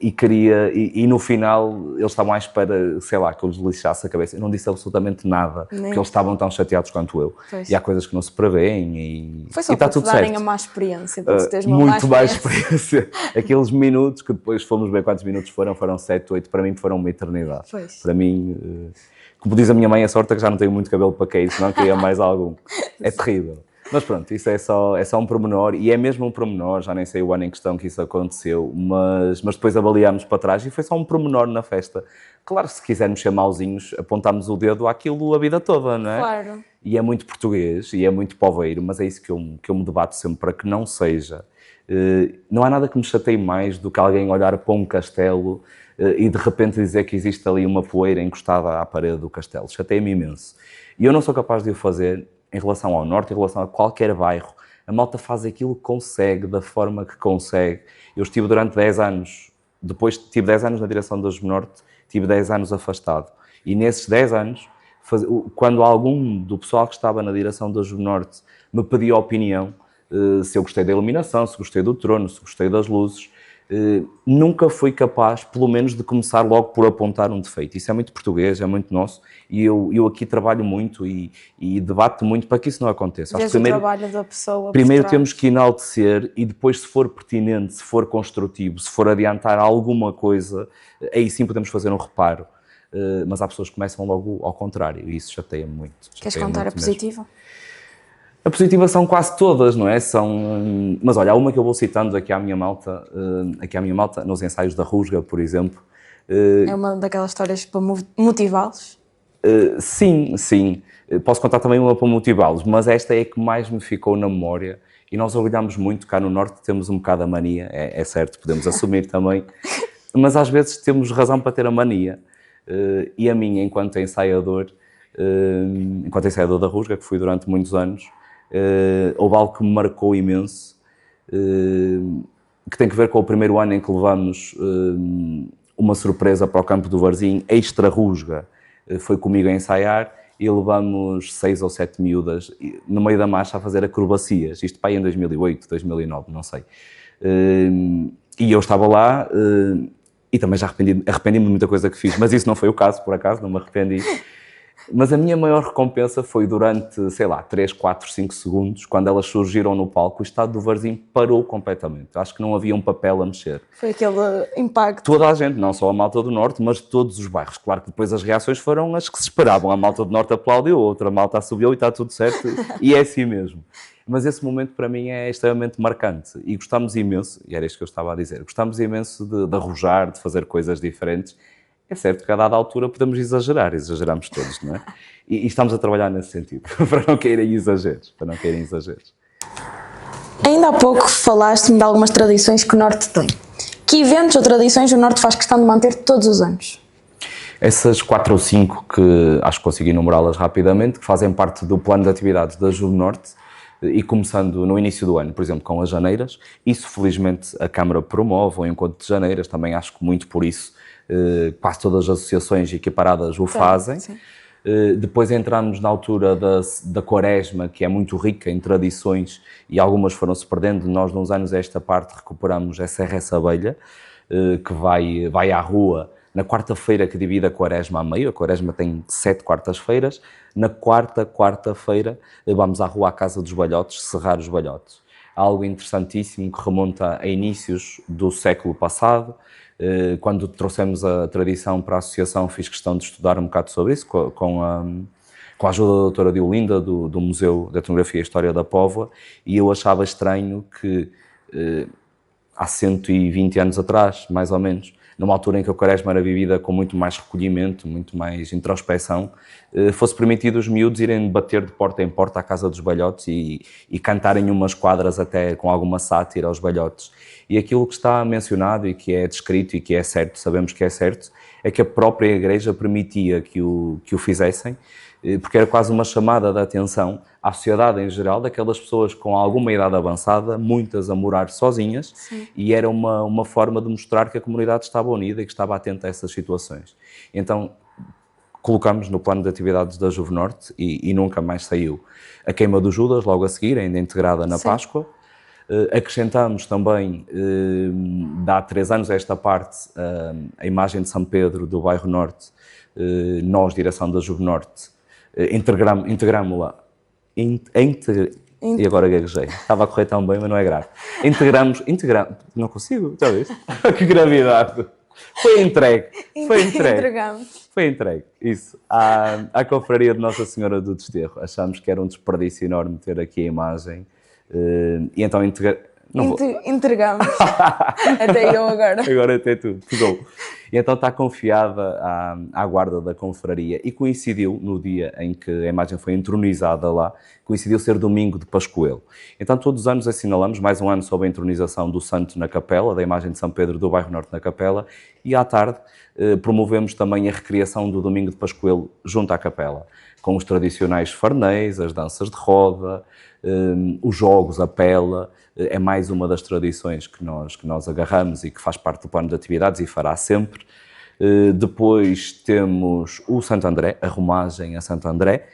C: e no final eles estavam à espera, sei lá, que eu lhes lixasse a cabeça. Eu não disse absolutamente nada, porque eles estavam tão chateados quanto eu.
B: Pois.
C: E há coisas que não se prevêem e
B: Foi só
C: está
B: para te
C: tudo
B: darem
C: certo.
B: a má experiência, para tu teres uma
C: Muito
B: má
C: mais
B: experiência.
C: experiência. Aqueles minutos que depois fomos ver quantos minutos foram 7, 8, para mim foram uma eternidade.
B: Pois.
C: Para mim, como diz a minha mãe, a sorte é que já não tenho muito cabelo para cair, senão caía mais algum. É terrível. Mas pronto, isso é só um pormenor, e é mesmo um pormenor, já nem sei o ano em questão que isso aconteceu, mas depois avaliámos para trás e foi só um pormenor na festa. Claro, se quisermos ser mauzinhos, apontámos o dedo àquilo a vida toda, não é?
B: Claro.
C: E é muito português, e é muito poveiro, mas é isso que eu me debato sempre, para que não seja. Não há nada que me chateie mais do que alguém olhar para um castelo e de repente dizer que existe ali uma poeira encostada à parede do castelo. Chateia-me imenso. E eu não sou capaz de o fazer em relação ao Norte, em relação a qualquer bairro. A malta faz aquilo que consegue, da forma que consegue. Eu estive durante 10 anos, depois tive 10 anos na direção da Norte, tive 10 anos afastado. E nesses 10 anos, quando algum do pessoal que estava na direção da Norte me pedia opinião, se eu gostei da iluminação, se gostei do trono, se gostei das luzes, nunca fui capaz, pelo menos, de começar logo por apontar um defeito. Isso é muito português, é muito nosso, e eu aqui trabalho muito e debato muito para que isso não aconteça.
B: Vês o trabalho da pessoa.
C: Primeiro temos que enaltecer e depois, se for pertinente, se for construtivo, se for adiantar alguma coisa, aí sim podemos fazer um reparo. Mas há pessoas que começam logo ao contrário e isso chateia-me muito.
B: Queres contar a positiva?
C: A positiva são quase todas, não é? Mas olha, há uma que eu vou citando aqui à minha malta, nos ensaios da Rusga, por exemplo.
B: É uma daquelas histórias para motivá-los?
C: Sim. Posso contar também uma para motivá-los, mas esta é a que mais me ficou na memória. E nós olhamos muito, cá no Norte temos um bocado a mania, é certo, podemos assumir também, mas às vezes temos razão para ter a mania. E a minha, enquanto ensaiador da Rusga, que fui durante muitos anos, houve algo que me marcou imenso, que tem que ver com o primeiro ano em que levamos uma surpresa para o campo do Varzim, extra Rusga. Foi comigo a ensaiar e levamos 6 ou 7 miúdas no meio da marcha a fazer acrobacias. Isto para aí em 2008, 2009, não sei. E eu estava lá e também já arrependi-me de muita coisa que fiz, mas isso não foi o caso, por acaso, não me arrependi. Mas a minha maior recompensa foi durante, sei lá, 3, 4, 5 segundos, quando elas surgiram no palco, o estado do Varzim parou completamente. Acho que não havia um papel a mexer.
B: Foi aquele impacto.
C: Toda a gente, não só a malta do Norte, mas todos os bairros. Claro que depois as reações foram as que se esperavam. A malta do Norte aplaudiu, a outra malta assobiou e está tudo certo. E é assim mesmo. Mas esse momento para mim é extremamente marcante. E gostámos imenso, e era isto que eu estava a dizer, gostámos imenso de arrojar, de fazer coisas diferentes. É certo que a dada altura podemos exageramos todos, não é? E estamos a trabalhar nesse sentido, para não caírem exageros.
B: Ainda há pouco falaste-me de algumas tradições que o Norte tem. Que eventos ou tradições o Norte faz questão de manter todos os anos?
C: Essas 4 ou 5, que acho que consegui enumerá-las rapidamente, que fazem parte do plano de atividades da Juve Norte, e começando no início do ano, por exemplo, com as janeiras. Isso, felizmente, a Câmara promove, o encontro de janeiras, também acho que muito por isso quase todas as associações equiparadas o fazem.
B: Sim.
C: Depois entramos na altura da Quaresma, que é muito rica em tradições e algumas foram-se perdendo. Nós, de uns anos a esta parte, recuperamos a Serra essa Abelha, que vai à rua na quarta-feira que divide a Quaresma a meio. A Quaresma tem 7 quartas-feiras. Na quarta-feira vamos à rua à Casa dos Balhotes, serrar os balhotes. Algo interessantíssimo que remonta a inícios do século passado. Quando trouxemos a tradição para a associação, fiz questão de estudar um bocado sobre isso, com a ajuda da doutora Diolinda, do Museu de Etnografia e História da Póvoa, e eu achava estranho que há 120 anos atrás, mais ou menos, numa altura em que a Quaresma era vivida com muito mais recolhimento, muito mais introspeção, fosse permitido os miúdos irem bater de porta em porta à Casa dos Balhotes e cantarem umas quadras até com alguma sátira aos balhotes. E aquilo que está mencionado e que é descrito e que é certo, sabemos que é certo, é que a própria Igreja permitia que o fizessem, porque era quase uma chamada de atenção à sociedade em geral, daquelas pessoas com alguma idade avançada, muitas a morar sozinhas. Sim. E era uma forma de mostrar que a comunidade estava unida e que estava atenta a essas situações. Então, colocamos no plano de atividades da Juvenorte e nunca mais saiu a queima do Judas, logo a seguir, ainda integrada na Sim. Páscoa. Acrescentamos também, há 3 anos a esta parte, a imagem de São Pedro do bairro Norte. Nós, direção da Juvenorte, integramos-la. E agora gaguejei. Estava a correr tão bem, mas não é grave. Integramos. Não consigo, já viste? Que gravidade. Foi entregue. Foi entregue, isso. À confraria de Nossa Senhora do Desterro. Achámos que era um desperdício enorme ter aqui a imagem. E então
B: entregamos. Até eu agora.
C: Agora até tu. E então está confiada à guarda da confraria e coincidiu no dia em que a imagem foi entronizada lá, coincidiu ser domingo de Pascoelo. Então todos os anos assinalamos mais um ano sob a entronização do santo na capela, da imagem de São Pedro do bairro Norte na capela, e à tarde promovemos também a recriação do domingo de Pascoelo junto à capela, com os tradicionais farnéis, as danças de roda, os jogos, a pela. É mais uma das tradições que nós agarramos e que faz parte do plano de atividades e fará sempre. Depois temos o Santo André, a romagem a Santo André.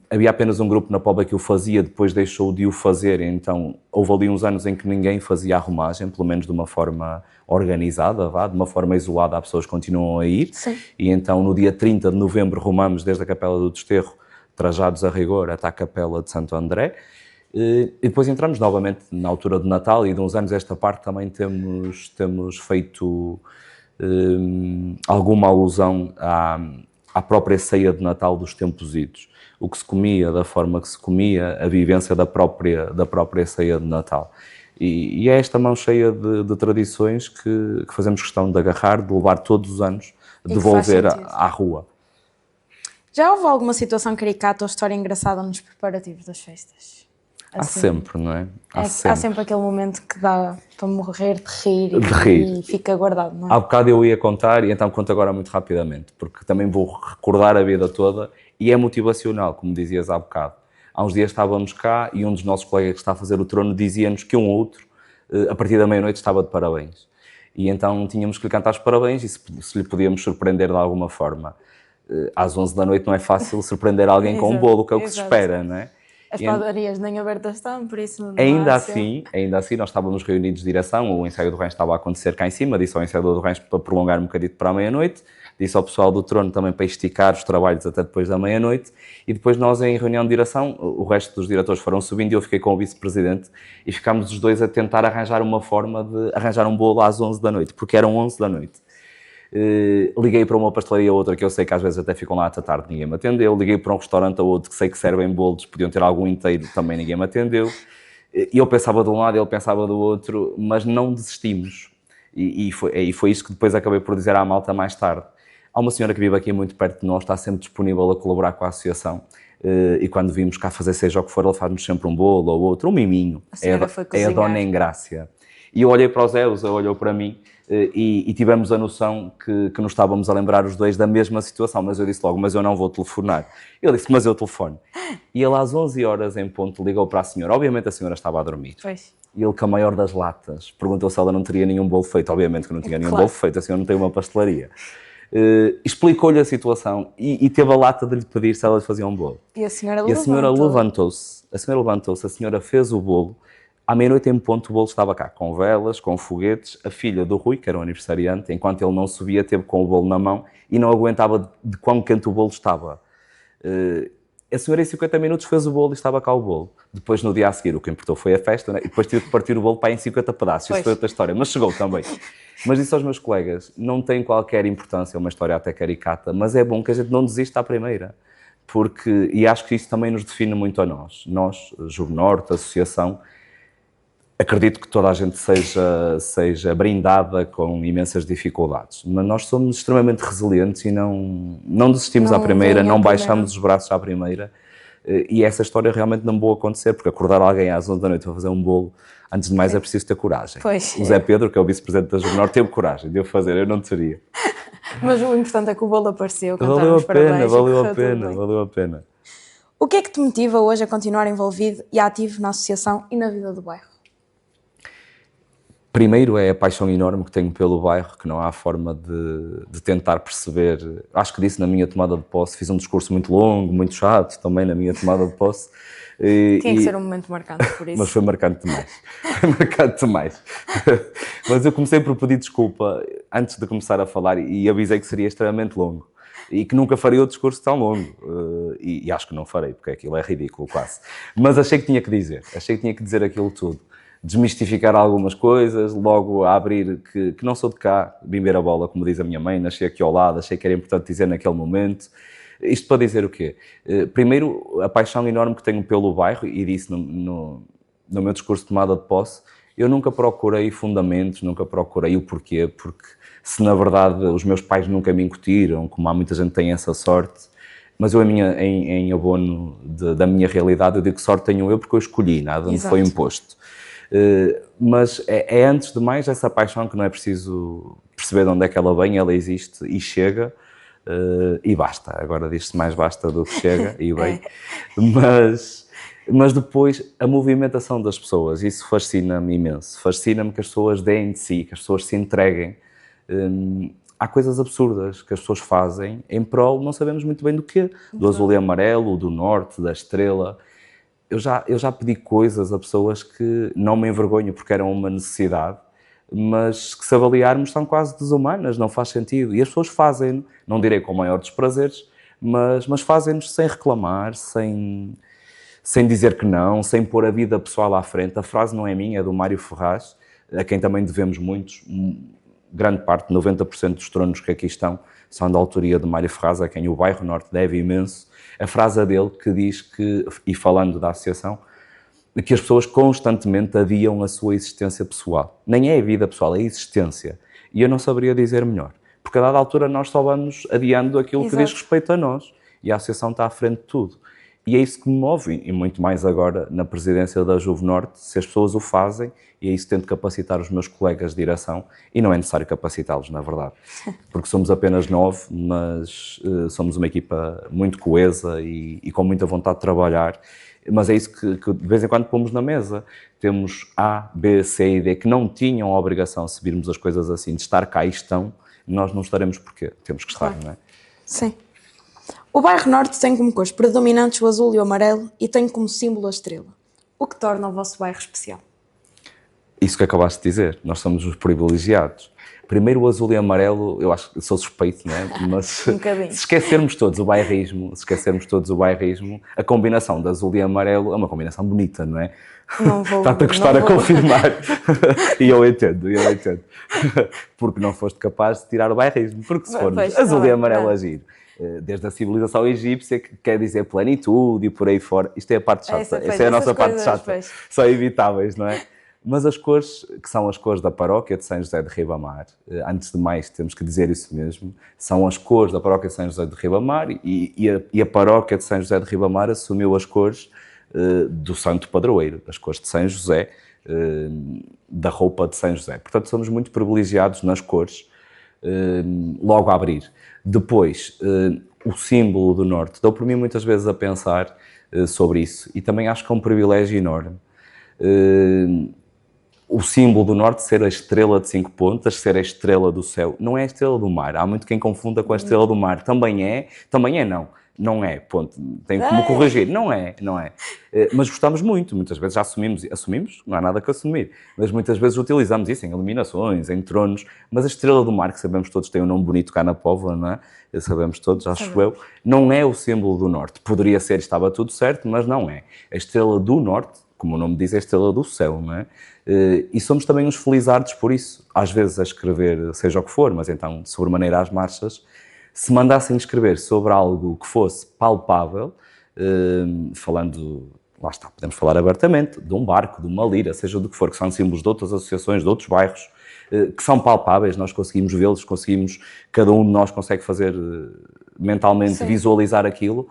C: Havia apenas um grupo na Póvoa que o fazia, depois deixou de o fazer, então houve ali uns anos em que ninguém fazia a romagem, pelo menos de uma forma organizada, de uma forma isolada, as pessoas continuam a ir.
B: Sim.
C: E então no dia 30 de novembro rumamos desde a Capela do Desterro, trajados a rigor, até a Capela de Santo André. E depois entramos novamente na altura de Natal e de uns anos esta parte também temos feito alguma alusão à própria ceia de Natal dos tempos idos. O que se comia, da forma que se comia, a vivência da própria ceia de Natal. E é esta mão cheia de tradições que fazemos questão de agarrar, de levar todos os anos, devolver à rua.
B: Já houve alguma situação caricata ou história engraçada nos preparativos das festas?
C: Há sempre, não é?
B: Há sempre aquele momento que dá para morrer de rir e fica guardado, não é?
C: Há bocado eu ia contar e então conto agora muito rapidamente, porque também vou recordar a vida toda e é motivacional, como dizias há bocado. Há uns dias estávamos cá e um dos nossos colegas que está a fazer o trono dizia-nos que um outro, a partir da meia-noite, estava de parabéns. E então tínhamos que lhe cantar os parabéns e se lhe podíamos surpreender de alguma forma. Às 11 da noite não é fácil surpreender alguém com um bolo, que é o que se espera, não é?
B: As padarias nem abertas estão, por isso não
C: ainda assim, nós estávamos reunidos de direção, o ensaio do Rancho estava a acontecer cá em cima, disse ao ensaiador do Rancho para prolongar um bocadito para a meia-noite, disse ao pessoal do trono também para esticar os trabalhos até depois da meia-noite, e depois nós em reunião de direção, o resto dos diretores foram subindo e eu fiquei com o vice-presidente e ficámos os dois a tentar arranjar uma forma de arranjar um bolo às 11 da noite, porque eram 11 da noite. Liguei para uma pastelaria a outra que eu sei que às vezes até ficam lá até tarde, ninguém me atendeu. Liguei para um restaurante a outro que sei que servem bolos, podiam ter algum inteiro, também ninguém me atendeu. E eu pensava de um lado, ele pensava do outro, mas não desistimos. E foi isso que depois acabei por dizer à malta mais tarde. Há uma senhora que vive aqui muito perto de nós, está sempre disponível a colaborar com a associação. E quando vimos cá fazer seja o que for, ele faz-nos sempre um bolo ou outro, um miminho. É a dona Engrácia. E eu olhei para o Zé, o Zé olhou para mim e tivemos a noção que nos estávamos a lembrar os dois da mesma situação, mas eu disse logo, mas eu não vou telefonar. Ele disse, mas eu telefono. E ele às 11 horas em ponto ligou para a senhora, obviamente a senhora estava a dormir.
B: Pois.
C: E ele, com a maior das latas, perguntou se ela não teria nenhum bolo feito, obviamente que não tinha nenhum bolo feito, a senhora não tem uma pastelaria. explicou-lhe a situação e teve a lata de lhe pedir se ela lhe fazia um bolo.
B: E a senhora
C: E a senhora levantou-se, a senhora fez o bolo, à meia-noite em ponto o bolo estava cá, com velas, com foguetes, a filha do Rui, que era o aniversariante, enquanto ele não subia, teve com o bolo na mão e não aguentava de quão quente o bolo estava. A senhora em 50 minutos fez o bolo e estava cá o bolo. Depois, no dia a seguir, o que importou foi a festa, né? E depois tive que partir o bolo para em 50 pedaços. Isso foi outra história, mas chegou também. Mas disse aos meus colegas, não tem qualquer importância, é uma história até caricata, mas é bom que a gente não desista à primeira. Porque, e acho que isso também nos define muito a nós, Juvnorte, associação. Acredito que toda a gente seja brindada com imensas dificuldades, mas nós somos extremamente resilientes e não desistimos à primeira, não baixamos os braços à primeira, e essa história realmente não vou acontecer, porque acordar alguém às 11 da noite para fazer um bolo, antes de mais é preciso ter coragem.
B: Pois.
C: O Zé Pedro, que é o vice-presidente da Juvnorte, teve coragem de eu fazer, eu não teria.
B: Mas o importante é que o bolo apareceu,
C: Valeu a pena.
B: O que é que te motiva hoje a continuar envolvido e ativo na associação e na vida do bairro?
C: Primeiro é a paixão enorme que tenho pelo bairro, que não há forma de tentar perceber. Acho que disse na minha tomada de posse, fiz um discurso muito longo, muito chato também na minha tomada de posse.
B: Tinha que ser um momento marcante por isso.
C: Mas foi marcante demais. Foi marcante demais. Mas eu comecei por pedir desculpa antes de começar a falar e avisei que seria extremamente longo. E que nunca faria o discurso tão longo. E acho que não farei, porque aquilo é ridículo quase. Mas achei que tinha que dizer aquilo tudo. Desmistificar algumas coisas, logo a abrir que não sou de cá, bimber a bola, como diz a minha mãe, nasci aqui ao lado, achei que era importante dizer naquele momento. Isto para dizer o quê? Primeiro, a paixão enorme que tenho pelo bairro, e disse no meu discurso de tomada de posse, eu nunca procurei fundamentos, nunca procurei o porquê, porque se na verdade os meus pais nunca me incutiram, como há muita gente que tem essa sorte, mas eu em abono da minha realidade, eu digo que sorte tenho eu porque eu escolhi, nada me foi imposto. Mas é antes de mais essa paixão que não é preciso perceber de onde é que ela vem, ela existe e chega e basta. Agora diz-se mais basta do que chega e bem. Mas depois a movimentação das pessoas, isso fascina-me imenso. Fascina-me que as pessoas deem de si, que as pessoas se entreguem. Há coisas absurdas que as pessoas fazem em prol, não sabemos muito bem do quê. Do azul e amarelo, do norte, da estrela. Eu já pedi coisas a pessoas que não me envergonho porque eram uma necessidade, mas que se avaliarmos são quase desumanas, não faz sentido. E as pessoas fazem, não direi com o maior dos prazeres, mas fazem-nos sem reclamar, sem dizer que não, sem pôr a vida pessoal à frente. A frase não é minha, é do Mário Ferraz, a quem também devemos muitos. Grande parte, 90% dos tronos que aqui estão, são da autoria de Mário Ferraz, a quem o bairro Norte deve imenso. A frase dele que diz que, e falando da associação, que as pessoas constantemente adiam a sua existência pessoal. Nem é a vida pessoal, é a existência. E eu não saberia dizer melhor. Porque a dada altura nós só vamos adiando aquilo que diz respeito a nós. E a associação está à frente de tudo. E é isso que me move, e muito mais agora na presidência da Juvnorte, se as pessoas o fazem, e é isso que tento capacitar os meus colegas de direção, e não é necessário capacitá-los, na verdade, porque somos apenas 9, mas somos uma equipa muito coesa e com muita vontade de trabalhar, mas é isso que de vez em quando pomos na mesa. Temos A, B, C e D que não tinham a obrigação, se virmos as coisas assim, de estar cá e estão, nós não estaremos porque temos que estar, não é?
B: Sim. O bairro Norte tem como cores predominantes o azul e o amarelo e tem como símbolo a estrela. O que torna o vosso bairro especial?
C: Isso que acabaste de dizer, nós somos os privilegiados. Primeiro o azul e amarelo, eu acho que sou suspeito, não é? Mas se esquecermos todos o bairrismo, a combinação de azul e amarelo é uma combinação bonita, não é?
B: Não vou.
C: Está-te a custar a confirmar. E eu entendo. Porque não foste capaz de tirar o bairrismo. Porque se formos azul e amarelo a giro, desde a civilização egípcia, que quer dizer plenitude e por aí fora, isto é a parte chata, essa é a nossa parte chata, são evitáveis, não é? Mas as cores, que são as cores da paróquia de São José de Ribamar, antes de mais temos que dizer isso mesmo, são as cores da paróquia de São José de Ribamar e a paróquia de São José de Ribamar assumiu as cores do santo padroeiro, as cores de São José, da roupa de São José. Portanto, somos muito privilegiados nas cores, logo a abrir. Depois, o símbolo do Norte, dou por mim muitas vezes a pensar sobre isso e também acho que é um privilégio enorme. o símbolo do norte ser a estrela de 5 pontas, ser a estrela do céu. Não é a estrela do mar. Há muito quem confunda com a estrela do mar. Também é não. Não é, ponto. Tenho que me corrigir. Não é. Mas gostamos muito. Muitas vezes já assumimos, não há nada que assumir. Mas muitas vezes utilizamos isso em iluminações, em tronos. Mas a estrela do mar, que sabemos todos, tem um nome bonito cá na Póvoa, não é? Sabemos todos, acho eu. Não é o símbolo do norte. Poderia ser, estava tudo certo, mas não é. A estrela do norte, como o nome diz, é a estrela do céu, não é? E somos também uns felizardos por isso. Às vezes a escrever, seja o que for, mas então, de sobremaneira às marchas, se mandassem escrever sobre algo que fosse palpável, falando, lá está, podemos falar abertamente, de um barco, de uma lira, seja do que for, que são símbolos de outras associações, de outros bairros, que são palpáveis, nós conseguimos vê-los, cada um de nós consegue fazer mentalmente, visualizar aquilo.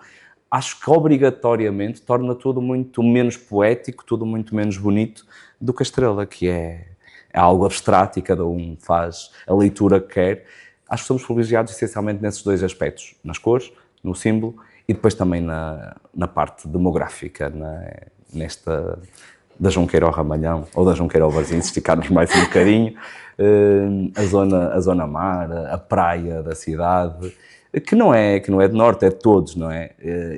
C: Acho que obrigatoriamente torna tudo muito menos poético, tudo muito menos bonito do que a estrela, que é algo abstrato e cada um faz a leitura que quer. Acho que somos privilegiados essencialmente nesses dois aspectos, nas cores, no símbolo e depois também na parte demográfica, nesta da Junqueira ao Ramalhão, ou da Junqueira ao Varzim, se esticarmos mais um bocadinho, a zona mar, a praia da cidade, que não é de norte, é de todos, não é?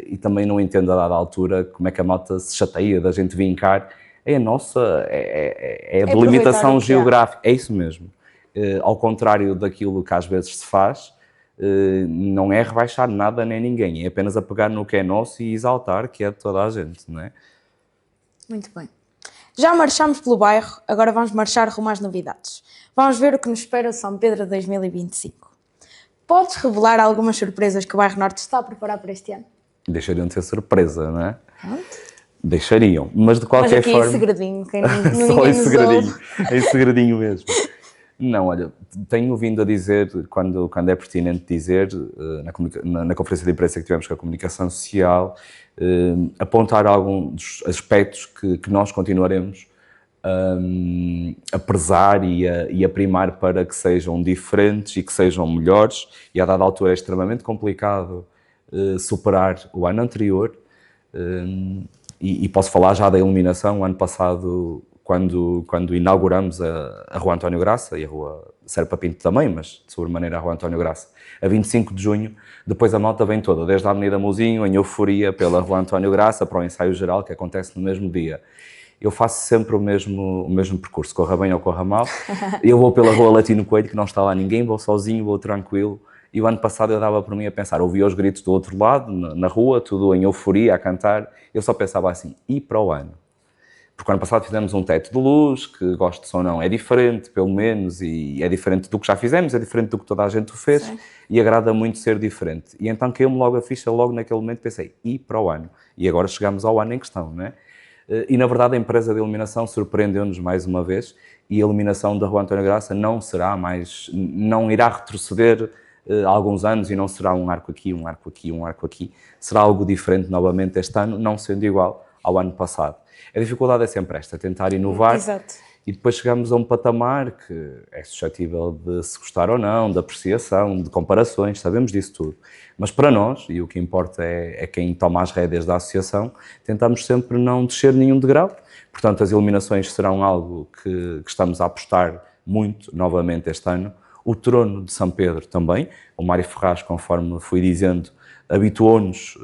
C: E também não entendo a dada altura como é que a malta se chateia da gente vincar. É a nossa, é a delimitação geográfica, é isso mesmo. Ao contrário daquilo que às vezes se faz, não é rebaixar nada nem ninguém, é apenas apegar no que é nosso e exaltar que é de toda a gente, não é?
B: Muito bem. Já marchámos pelo bairro, agora vamos marchar rumo às novidades. Vamos ver o que nos espera o São Pedro 2025. Podes revelar algumas surpresas que o bairro Norte está a preparar para este ano?
C: Deixariam de ser surpresa, não é? Deixariam, mas de qualquer forma...
B: Mas aqui é segredinho, quem
C: só em segredinho, em segredinho mesmo. Não, olha, tenho vindo a dizer, quando é pertinente dizer, na conferência de imprensa que tivemos com a comunicação social, apontar alguns dos aspectos que nós continuaremos a prezar e a primar para que sejam diferentes e que sejam melhores, e a dada altura é extremamente complicado superar o ano anterior, e posso falar já da iluminação. O ano passado, quando inauguramos a Rua António Graça e a Rua Serpa Pinto também, mas de sobremaneira a Rua António Graça, a 25 de junho, depois a malta vem toda, desde a Avenida Mozinho, em euforia, pela Rua António Graça, para o ensaio geral, que acontece no mesmo dia. Eu faço sempre o mesmo percurso, corra bem ou corra mal. Eu vou pela Rua Latino Coelho, que não está lá ninguém, vou sozinho, vou tranquilo. E o ano passado eu dava por mim a pensar, ouvia os gritos do outro lado, na rua, tudo em euforia, a cantar. Eu só pensava assim, e para o ano? Porque o ano passado fizemos um teto de luz, que gostes ou não, é diferente, pelo menos, e é diferente do que já fizemos, é diferente do que toda a gente o fez, sim, e agrada muito ser diferente. E então caiu-me logo a ficha, logo naquele momento pensei, e para o ano? E agora chegamos ao ano em questão, não é? E na verdade a empresa de iluminação surpreendeu-nos mais uma vez, e a iluminação da Rua António Graça não irá retroceder alguns anos, e não será um arco aqui, um arco aqui, um arco aqui. Será algo diferente novamente este ano, não sendo igual ao ano passado. A dificuldade é sempre esta, tentar inovar. Exato. E depois chegamos a um patamar que é suscetível de se gostar ou não, de apreciação, de comparações, sabemos disso tudo. Mas para nós, e o que importa é quem toma as rédeas da associação, tentamos sempre não descer nenhum degrau. Portanto, as iluminações serão algo que estamos a apostar muito novamente este ano. O trono de São Pedro também. O Mário Ferraz, conforme fui dizendo, habituou-nos,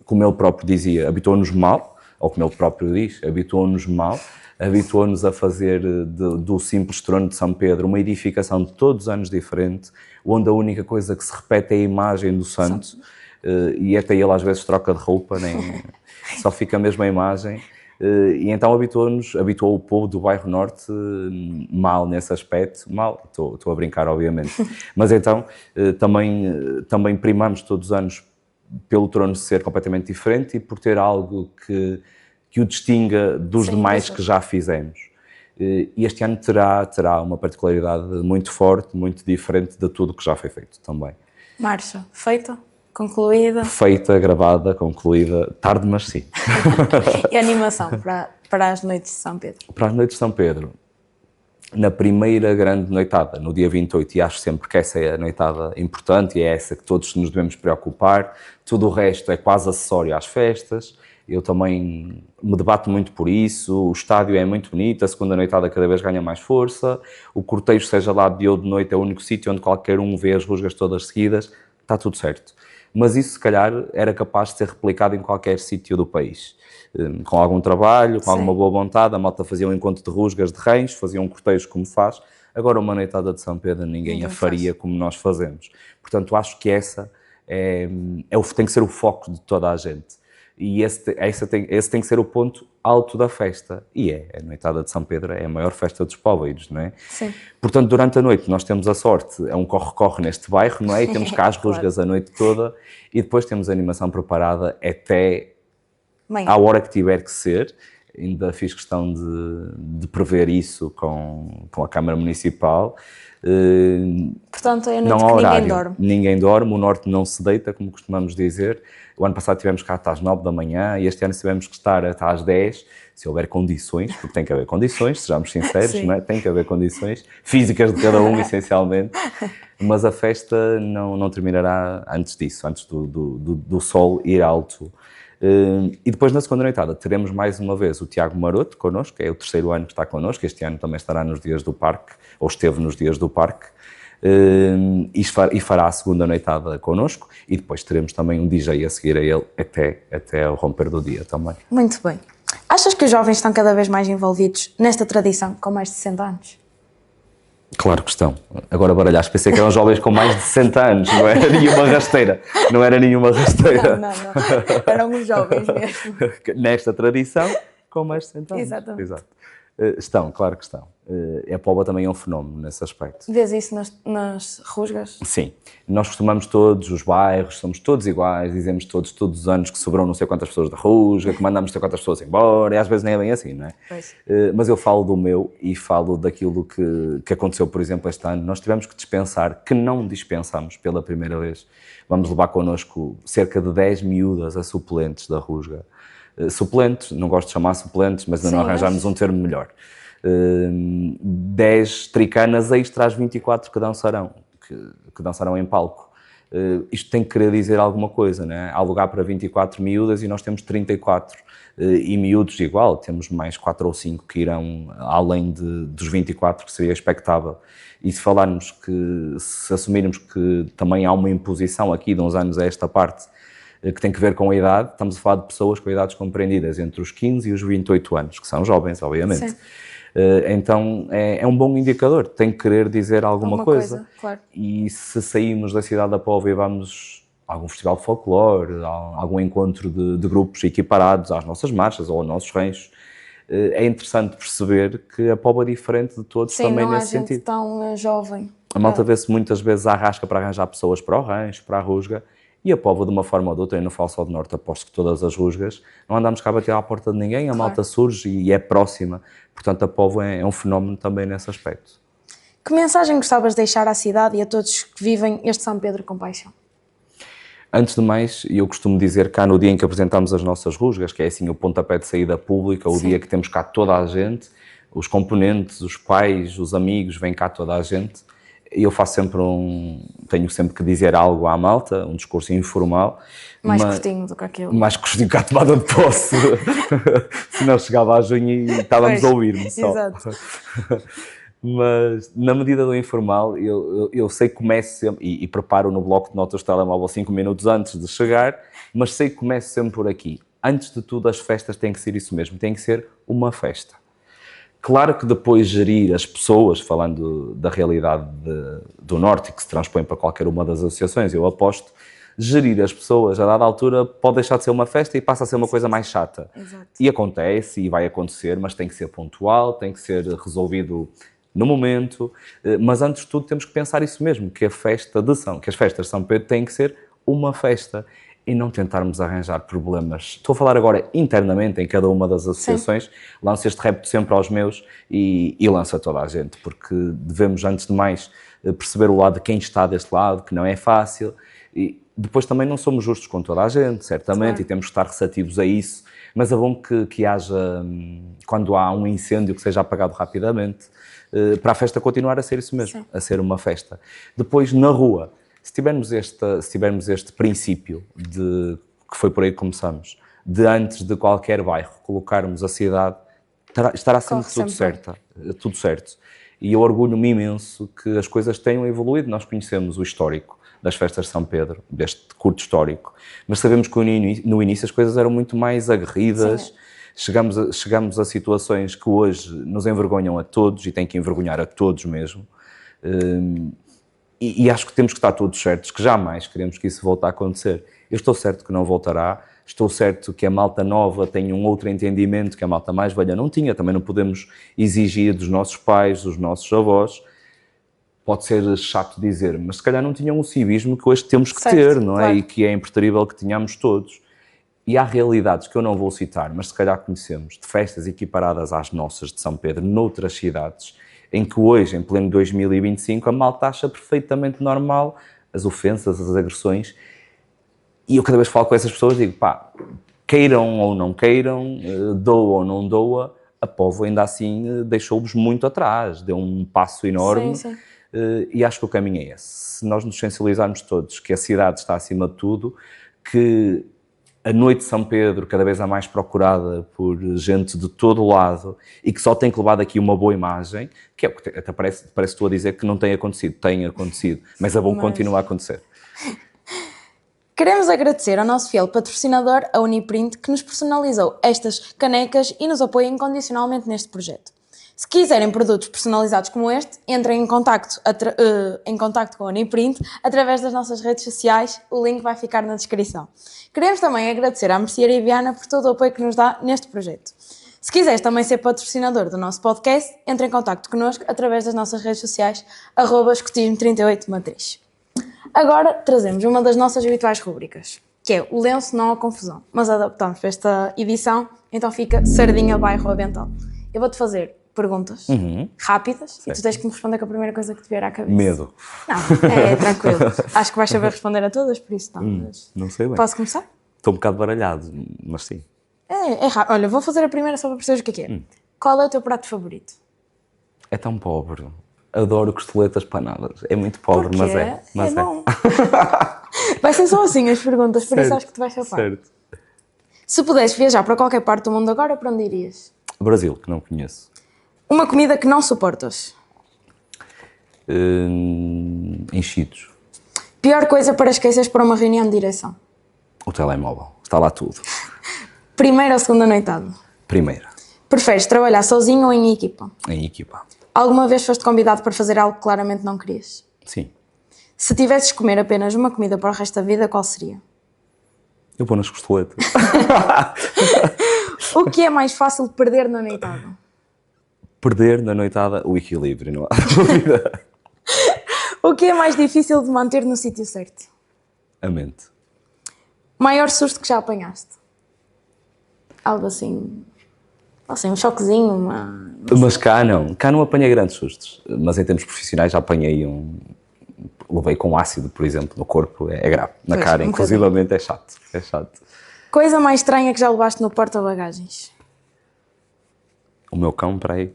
C: como ele próprio dizia, habituou-nos mal, ou como ele próprio diz, habituou-nos mal, habituou-nos a fazer do simples trono de São Pedro uma edificação de todos os anos diferente, onde a única coisa que se repete é a imagem do santo, e até ele às vezes troca de roupa, nem só fica a mesma imagem. E então habituou o povo do bairro Norte mal nesse aspecto, mal, estou a brincar obviamente, mas então também primamos todos os anos pelo trono ser completamente diferente e por ter algo que o distinga dos demais que já fizemos. E este ano terá uma particularidade muito forte, muito diferente de tudo que já foi feito também.
B: Marcha, feita? Concluída?
C: Feita, gravada, concluída, tarde, mas sim.
B: E a animação para as noites de São Pedro?
C: Para as noites de São Pedro, na primeira grande noitada, no dia 28, e acho sempre que essa é a noitada importante e é essa que todos nos devemos preocupar, tudo o resto é quase acessório às festas, Eu também me debato muito por isso, o estádio é muito bonito, a segunda noitada cada vez ganha mais força, o cortejo, seja lá de dia ou de noite, é o único sítio onde qualquer um vê as rusgas todas seguidas, está tudo certo. Mas isso, se calhar, era capaz de ser replicado em qualquer sítio do país. Com algum trabalho, com alguma boa vontade, a malta fazia um encontro de rusgas, de reis, fazia um cortejo como faz. Agora, uma noitada de São Pedro, ninguém a faria como nós fazemos. Portanto, acho que tem que ser o foco de toda a gente. E esse tem que ser o ponto alto da festa. E a noitada de São Pedro é a maior festa dos poveiros, não é?
B: Sim.
C: Portanto, durante a noite nós temos a sorte, é um corre-corre neste bairro, não é? E temos cá as rusgas a noite toda e depois temos a animação preparada até à hora que tiver que ser. Ainda fiz questão de prever isso com a Câmara Municipal.
B: Portanto, é a
C: não
B: noite
C: há
B: que
C: horário.
B: ninguém dorme.
C: Ninguém dorme, o norte não se deita, como costumamos dizer. O ano passado tivemos cá até às 9 da manhã e este ano tivemos que estar até às 10, se houver condições, porque tem que haver condições, sejamos sinceros, não é? Tem que haver condições físicas de cada um, essencialmente, mas a festa não terminará antes disso, antes do sol ir alto. E depois, na segunda noitada, teremos mais uma vez o Tiago Maroto connosco, que é o terceiro ano que está connosco, este ano também estará nos Dias do Parque, ou esteve nos Dias do Parque, e fará a segunda noitada connosco, e depois teremos também um DJ a seguir a ele até ao romper do dia também.
B: Muito bem. Achas que os jovens estão cada vez mais envolvidos nesta tradição com mais de 60 anos?
C: Claro que estão. Agora baralhaste, pensei que eram jovens com mais de 60 anos, não era nenhuma rasteira. Não era nenhuma rasteira.
B: Não. Eram os jovens mesmo.
C: Nesta tradição, com mais de 60 anos.
B: Exatamente.
C: Exato. Estão, claro que estão. A Póvoa também é um fenómeno nesse aspecto.
B: Vês isso nas rusgas?
C: Sim. Nós costumamos todos, os bairros, somos todos iguais, dizemos todos os anos que sobrou não sei quantas pessoas da rusga, que mandamos não sei quantas pessoas embora, e às vezes nem é bem assim, não é?
B: Pois.
C: Mas eu falo do meu e falo daquilo que aconteceu, por exemplo, este ano. Nós tivemos que dispensar, que não dispensamos pela primeira vez. Vamos levar connosco cerca de 10 miúdas a suplentes da rusga. Suplentes, não gosto de chamar suplentes, mas ainda não arranjámos um termo melhor. 10 tricanas extra às 24 que dançarão em palco. Isto tem que querer dizer alguma coisa, não é? Há lugar para 24 miúdas e nós temos 34. E miúdos igual, temos mais 4 ou 5 que irão além dos 24, que seria expectável. E se assumirmos que também há uma imposição aqui de uns anos a esta parte, que tem que ver com a idade, estamos a falar de pessoas com idades compreendidas entre os 15 e os 28 anos, que são jovens, obviamente.
B: Sim.
C: Então é um bom indicador, tem que querer dizer alguma coisa.
B: Claro.
C: E se saímos da cidade da Póvoa e vamos a algum festival de folclore, a algum encontro de grupos equiparados às nossas marchas ou aos nossos ranchos, é interessante perceber que a Póvoa é diferente de todos.
B: Sim,
C: também
B: não há
C: nesse
B: gente
C: sentido.
B: tão jovem.
C: A malta vê-se muitas vezes à rasca para arranjar pessoas para o rancho, para a rusga, e a Póvoa, de uma forma ou de outra, e no Falso do Norte, aposto que todas as rusgas, não andamos cá a bater à porta de ninguém, a malta surge e é próxima. Portanto, a Póvoa é um fenómeno também nesse aspecto.
B: Que mensagem gostavas de deixar à cidade e a todos que vivem este São Pedro com paixão?
C: Antes de mais, eu costumo dizer cá no dia em que apresentamos as nossas rusgas, que é assim o pontapé de saída pública, o dia que temos cá toda a gente, os componentes, os pais, os amigos, vem cá toda a gente. Eu faço tenho sempre que dizer algo à malta, um discurso informal.
B: Mais curtinho do que aquele.
C: Mais curtinho que a tomada de posse. Senão chegava a junho e estávamos a ouvir-me só.
B: Exato.
C: Mas na medida do informal, eu sei que começo sempre, e preparo no bloco de notas do telemóvel 5 minutos antes de chegar, mas sei que começo sempre por aqui. Antes de tudo, as festas têm que ser isso mesmo, tem que ser uma festa. Claro que depois gerir as pessoas, falando da realidade do Norte, que se transpõe para qualquer uma das associações, eu aposto, gerir as pessoas a dada altura pode deixar de ser uma festa e passa a ser uma coisa mais chata.
B: Exato.
C: E acontece, e vai acontecer, mas tem que ser pontual, tem que ser resolvido no momento, mas antes de tudo temos que pensar isso mesmo, que as festas de São Pedro têm que ser uma festa e não tentarmos arranjar problemas. Estou a falar agora internamente em cada uma das associações. Sim. Lanço este repto sempre aos meus e lanço a toda a gente, porque devemos, antes de mais, perceber o lado de quem está deste lado, que não é fácil, e depois também não somos justos com toda a gente, certamente, claro. E temos que estar receptivos a isso, mas é bom que haja, quando há um incêndio, que seja apagado rapidamente, para a festa continuar a ser isso mesmo. Sim. A ser uma festa. Depois, na rua, se tivermos este princípio, que foi por aí que começamos, de antes de qualquer bairro colocarmos a cidade, estará sempre
B: Corre
C: tudo certo. E eu orgulho-me imenso que as coisas tenham evoluído. Nós conhecemos o histórico das festas de São Pedro, deste curto histórico, mas sabemos que no início as coisas eram muito mais aguerridas. Chegamos a situações que hoje nos envergonham a todos e têm que envergonhar a todos mesmo. E acho que temos que estar todos certos, que jamais queremos que isso volte a acontecer. Eu estou certo que não voltará, estou certo que a malta nova tem um outro entendimento que a malta mais velha não tinha. Também não podemos exigir dos nossos pais, dos nossos avós. Pode ser chato dizer, mas se calhar não tinham o civismo que hoje temos que ter, não é? Claro. E que é impreterível que tenhamos todos. E há realidades que eu não vou citar, mas se calhar conhecemos, de festas equiparadas às nossas de São Pedro, noutras cidades, em que hoje, em pleno 2025, a malta acha perfeitamente normal as ofensas, as agressões. E eu cada vez que falo com essas pessoas digo, pá, queiram ou não queiram, doa ou não doa, a Póvoa ainda assim deixou-vos muito atrás, deu um passo enorme.
B: Sim.
C: E acho que o caminho é esse. Se nós nos sensibilizarmos todos que a cidade está acima de tudo, que a noite de São Pedro cada vez é mais procurada por gente de todo o lado e que só tem que levar daqui uma boa imagem, que é o que até parece tu a dizer que não tem acontecido, mas é bom que continue a acontecer.
B: Queremos agradecer ao nosso fiel patrocinador, a Uniprint, que nos personalizou estas canecas e nos apoia incondicionalmente neste projeto. Se quiserem produtos personalizados como este, entrem em contacto com a Uniprint através das nossas redes sociais, o link vai ficar na descrição. Queremos também agradecer à Mercearia Viana por todo o apoio que nos dá neste projeto. Se quiseres também ser patrocinador do nosso podcast, entre em contacto connosco através das nossas redes sociais, @escotismo38matriz. Agora trazemos uma das nossas habituais rubricas, que é o lenço não a confusão, mas adaptamos para esta edição, então fica Sardinha Bairro Avental. Eu vou-te fazer perguntas rápidas, certo, e tu tens que me responder com a primeira coisa que te vier à cabeça.
C: Medo.
B: Não, é tranquilo. Acho que vais saber responder a todas, por isso não.
C: Não sei bem.
B: Posso começar?
C: Estou um bocado baralhado, mas sim.
B: É rápido. Olha, vou fazer a primeira só para perceberes o que é. Qual é o teu prato favorito?
C: É tão pobre. Adoro costeletas panadas. É muito pobre, mas é. Mas
B: é bom. Vai ser só assim as perguntas, por isso acho que tu vais safar.
C: Certo.
B: Se pudesses viajar para qualquer parte do mundo agora, para onde irias?
C: Brasil, que não conheço.
B: Uma comida que não suportas?
C: Enchidos.
B: Pior coisa para esqueceres para uma reunião de direção?
C: O telemóvel. Está lá tudo.
B: Primeira ou segunda noitada?
C: Primeira.
B: Preferes trabalhar sozinho ou em equipa?
C: Em equipa.
B: Alguma vez foste convidado para fazer algo que claramente não querias?
C: Sim.
B: Se tivesses de comer apenas uma comida para o resto da vida, qual seria?
C: Eu vou nas costeletas.
B: O que é mais fácil de perder na noitada?
C: Perder na noitada o equilíbrio, não há dúvida.
B: O que é mais difícil de manter no sítio certo?
C: A mente.
B: Maior susto que já apanhaste? Algo assim, um choquezinho, uma...
C: Mas cá não apanhei grandes sustos, mas em termos profissionais já apanhei levei com ácido, por exemplo, no corpo, é grave, na
B: pois,
C: cara, inclusivamente é chato.
B: Coisa mais estranha que já levaste no porta-bagagens?
C: O meu cão, para aí,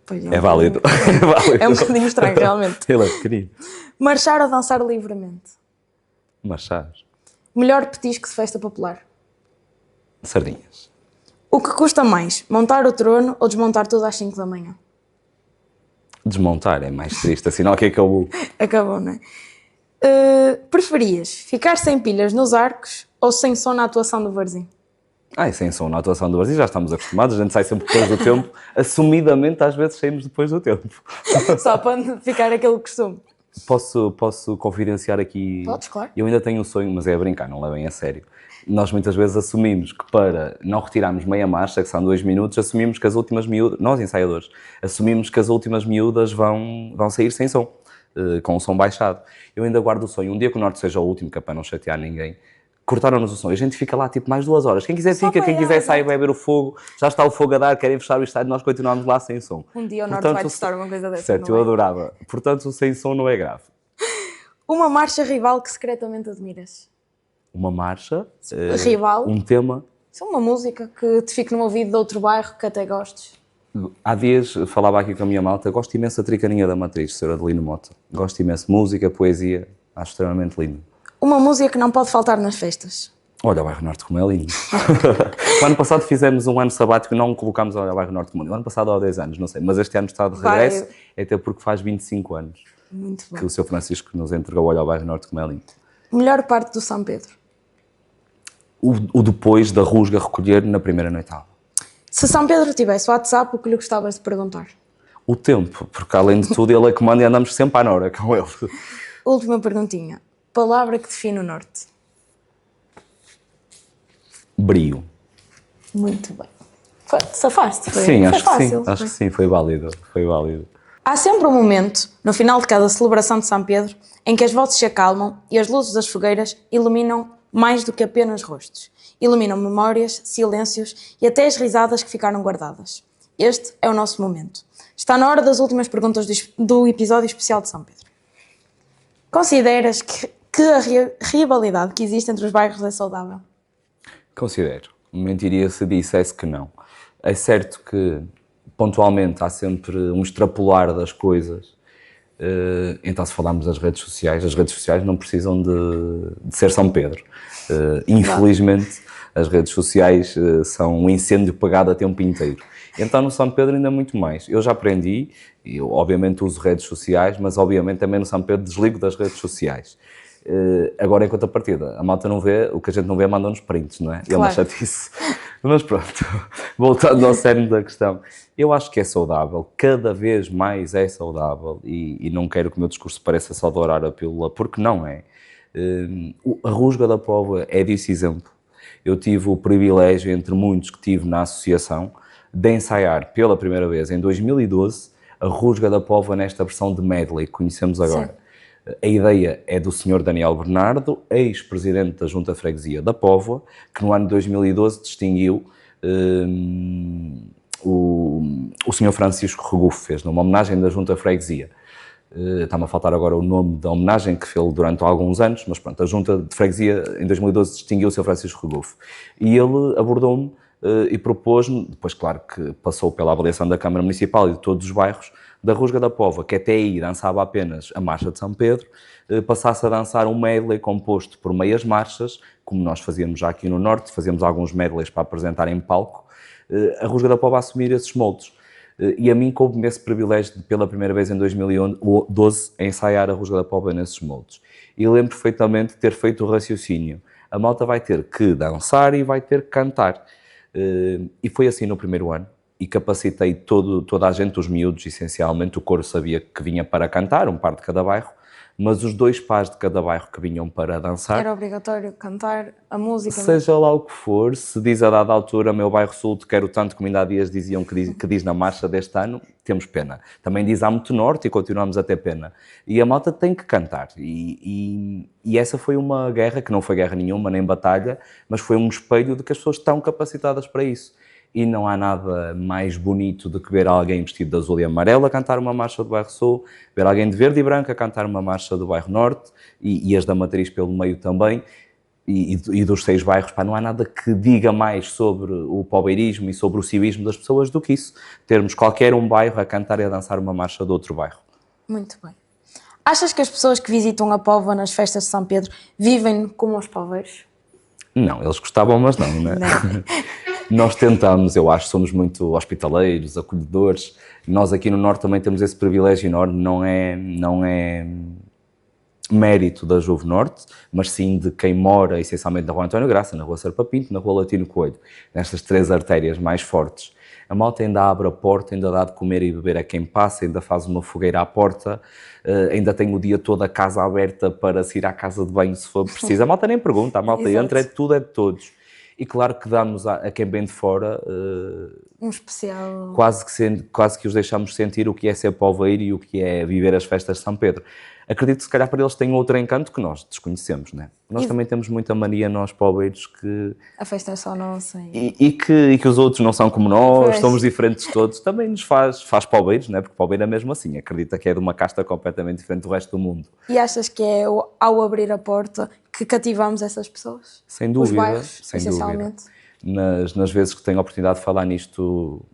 B: pois
C: é válido.
B: É um bocadinho estranho, realmente.
C: Ele é pequenino.
B: Marchar ou dançar livremente?
C: Marchar.
B: Melhor petisco de festa popular?
C: Sardinhas.
B: O que custa mais, montar o trono ou desmontar tudo às 5 da manhã?
C: Desmontar é mais triste, assim não, que acabou.
B: Acabou, não é? Preferias ficar sem pilhas nos arcos ou sem som na atuação do Varzim?
C: Sem som na atuação do Varzim, já estamos acostumados, a gente sai sempre depois do tempo, assumidamente às vezes saímos depois do tempo.
B: Só para ficar aquele costume.
C: Posso confidenciar aqui?
B: Podes, claro.
C: Eu ainda tenho um sonho, mas é a brincar, não levem a sério. Nós muitas vezes assumimos que para não retirarmos meia marcha, que são 2 minutos, assumimos que as últimas miúdas, nós ensaiadores, assumimos que as últimas miúdas vão sair sem som, com o som baixado. Eu ainda guardo o sonho, um dia que o norte seja o último, que é para não chatear ninguém, cortaram-nos o som, e a gente fica lá tipo mais 2 horas. Quem quiser fica, quem quiser sai, vai ver o fogo, já está o fogo a dar, querem fechar o estádio, nós continuamos lá sem som.
B: Um dia o norte vai testar uma coisa dessa.
C: Certo, eu adorava. Portanto, o sem som não é grave.
B: Uma marcha rival que secretamente admiras?
C: Uma marcha,
B: rival,
C: um tema.
B: Isso é uma música que te fique no ouvido de outro bairro que até gostes.
C: Há dias falava aqui com a minha malta, gosto imenso da Tricaninha da Matriz, Sra. Adelino Mota. Gosto imenso de música, poesia, acho extremamente lindo.
B: Uma música que não pode faltar nas festas?
C: Olha, o Bairro Norte como é lindo. O ano passado fizemos um ano sabático e não colocámos o Bairro Norte como é lindo. O ano passado há 10 anos, não sei, mas este ano está de regresso, até porque faz 25 anos
B: Muito
C: que
B: bem.
C: o Sr. Francisco nos entregou Olha ao Bairro Norte como é lindo.
B: Melhor parte do São Pedro?
C: O depois da rusga recolher na primeira noitada.
B: Se São Pedro tivesse WhatsApp, o que lhe gostavas de perguntar?
C: O tempo, porque além de tudo ele é que manda e andamos sempre à nora com ele.
B: Última perguntinha. Palavra que define o Norte?
C: Brio.
B: Muito bem. Safaste, foi,
C: Sim,
B: foi
C: acho que
B: fácil.
C: sim, acho que sim, foi válido, foi válido.
B: Há sempre um momento, no final de cada celebração de São Pedro, em que as vozes se acalmam e as luzes das fogueiras iluminam mais do que apenas rostos. Iluminam memórias, silêncios e até as risadas que ficaram guardadas. Este é o nosso momento. Está na hora das últimas perguntas do episódio especial de São Pedro. Consideras que a rivalidade que existe entre os bairros é saudável?
C: Considero. Mentiria se dissesse que não. É certo que, pontualmente, há sempre um extrapolar das coisas. Então, se falarmos das redes sociais, as redes sociais não precisam de ser São Pedro. Infelizmente, as redes sociais são um incêndio apagado a tempo inteiro. Então, no São Pedro ainda muito mais. Eu já aprendi, eu obviamente uso redes sociais, mas obviamente também no São Pedro desligo das redes sociais. Agora, em contrapartida, a malta não vê, o que a gente não vê manda-nos prints, não é? E é uma chatice. Mas pronto, voltando ao cerne da questão, eu acho que é saudável, cada vez mais é saudável, e não quero que o meu discurso pareça só dourar a pílula, porque não é. A Rusga da Póvoa é disso exemplo. Eu tive o privilégio, entre muitos que tive na associação, de ensaiar pela primeira vez, em 2012, a Rusga da Póvoa nesta versão de medley que conhecemos agora. Sim. A ideia é do Sr. Daniel Bernardo, ex-presidente da Junta de Freguesia da Póvoa, que no ano de 2012 distinguiu o Sr. Francisco Regufo, fez numa homenagem da Junta de Freguesia. Está-me a faltar agora o nome da homenagem que fez durante alguns anos, mas pronto, a Junta de Freguesia em 2012 distinguiu o Sr. Francisco Regufo. E ele abordou-me e propôs-me, depois claro que passou pela avaliação da Câmara Municipal e de todos os bairros, da Rusga da Póvoa, que até aí dançava apenas a Marcha de São Pedro, passasse a dançar um medley composto por meias marchas, como nós fazíamos já aqui no Norte, fazíamos alguns medleys para apresentar em palco, a Rusga da Póvoa a assumir esses moldes. E a mim coube-me esse privilégio de, pela primeira vez em 2012, ensaiar a Rusga da Póvoa nesses moldes. E lembro perfeitamente de ter feito o raciocínio. A malta vai ter que dançar e vai ter que cantar. E foi assim no primeiro ano. E capacitei toda a gente, os miúdos, essencialmente. O coro sabia que vinha para cantar, um par de cada bairro, mas os 2 pares de cada bairro que vinham para dançar...
B: Era obrigatório cantar a música?
C: Seja lá o que for, se diz a dada altura, meu bairro Sul te quero tanto, como ainda há dias diziam que diz na marcha deste ano, temos pena. Também diz há muito Norte e continuamos a ter pena. E a malta tem que cantar. E essa foi uma guerra, que não foi guerra nenhuma, nem batalha, mas foi um espelho de que as pessoas estão capacitadas para isso. E não há nada mais bonito do que ver alguém vestido de azul e amarelo a cantar uma marcha do bairro Sul, ver alguém de verde e branco a cantar uma marcha do bairro Norte, e as da Matriz pelo meio também, e dos 6 bairros. Não há nada que diga mais sobre o pobreirismo e sobre o civismo das pessoas do que isso, termos qualquer um bairro a cantar e a dançar uma marcha de outro bairro.
B: Muito bem. Achas que as pessoas que visitam a Póvoa nas festas de São Pedro vivem como os poveiros?
C: Não, eles gostavam, mas não, né? Não. Nós tentamos, eu acho, somos muito hospitaleiros, acolhedores. Nós aqui no Norte também temos esse privilégio enorme, não é mérito da Juve Norte, mas sim de quem mora essencialmente na Rua António Graça, na Rua Serpa Pinto, na Rua Latino Coelho, nestas 3 artérias mais fortes. A malta ainda abre a porta, ainda dá de comer e beber a quem passa, ainda faz uma fogueira à porta, ainda tem o dia todo a casa aberta para se ir à casa de banho se for preciso. A malta nem pergunta, a malta entra, é de tudo, é de todos. E claro que damos a quem vem de fora
B: um especial...
C: Quase que os deixamos sentir o que é ser povoeiro e o que é viver as festas de São Pedro. Acredito que se calhar para eles tem outro encanto que nós desconhecemos, não é? Nós também temos muita mania, nós povoeiros, que...
B: A festa é só nossa.
C: E que os outros não são como nós, somos diferentes todos, também nos faz povoeiros, não é? Porque povoeiro é mesmo assim, acredita que é de uma casta completamente diferente do resto do mundo.
B: E achas que é ao abrir a porta que cativamos essas pessoas?
C: Sem dúvida,
B: os bairros,
C: sem dúvida. Nas vezes que tenho a oportunidade de falar nisto,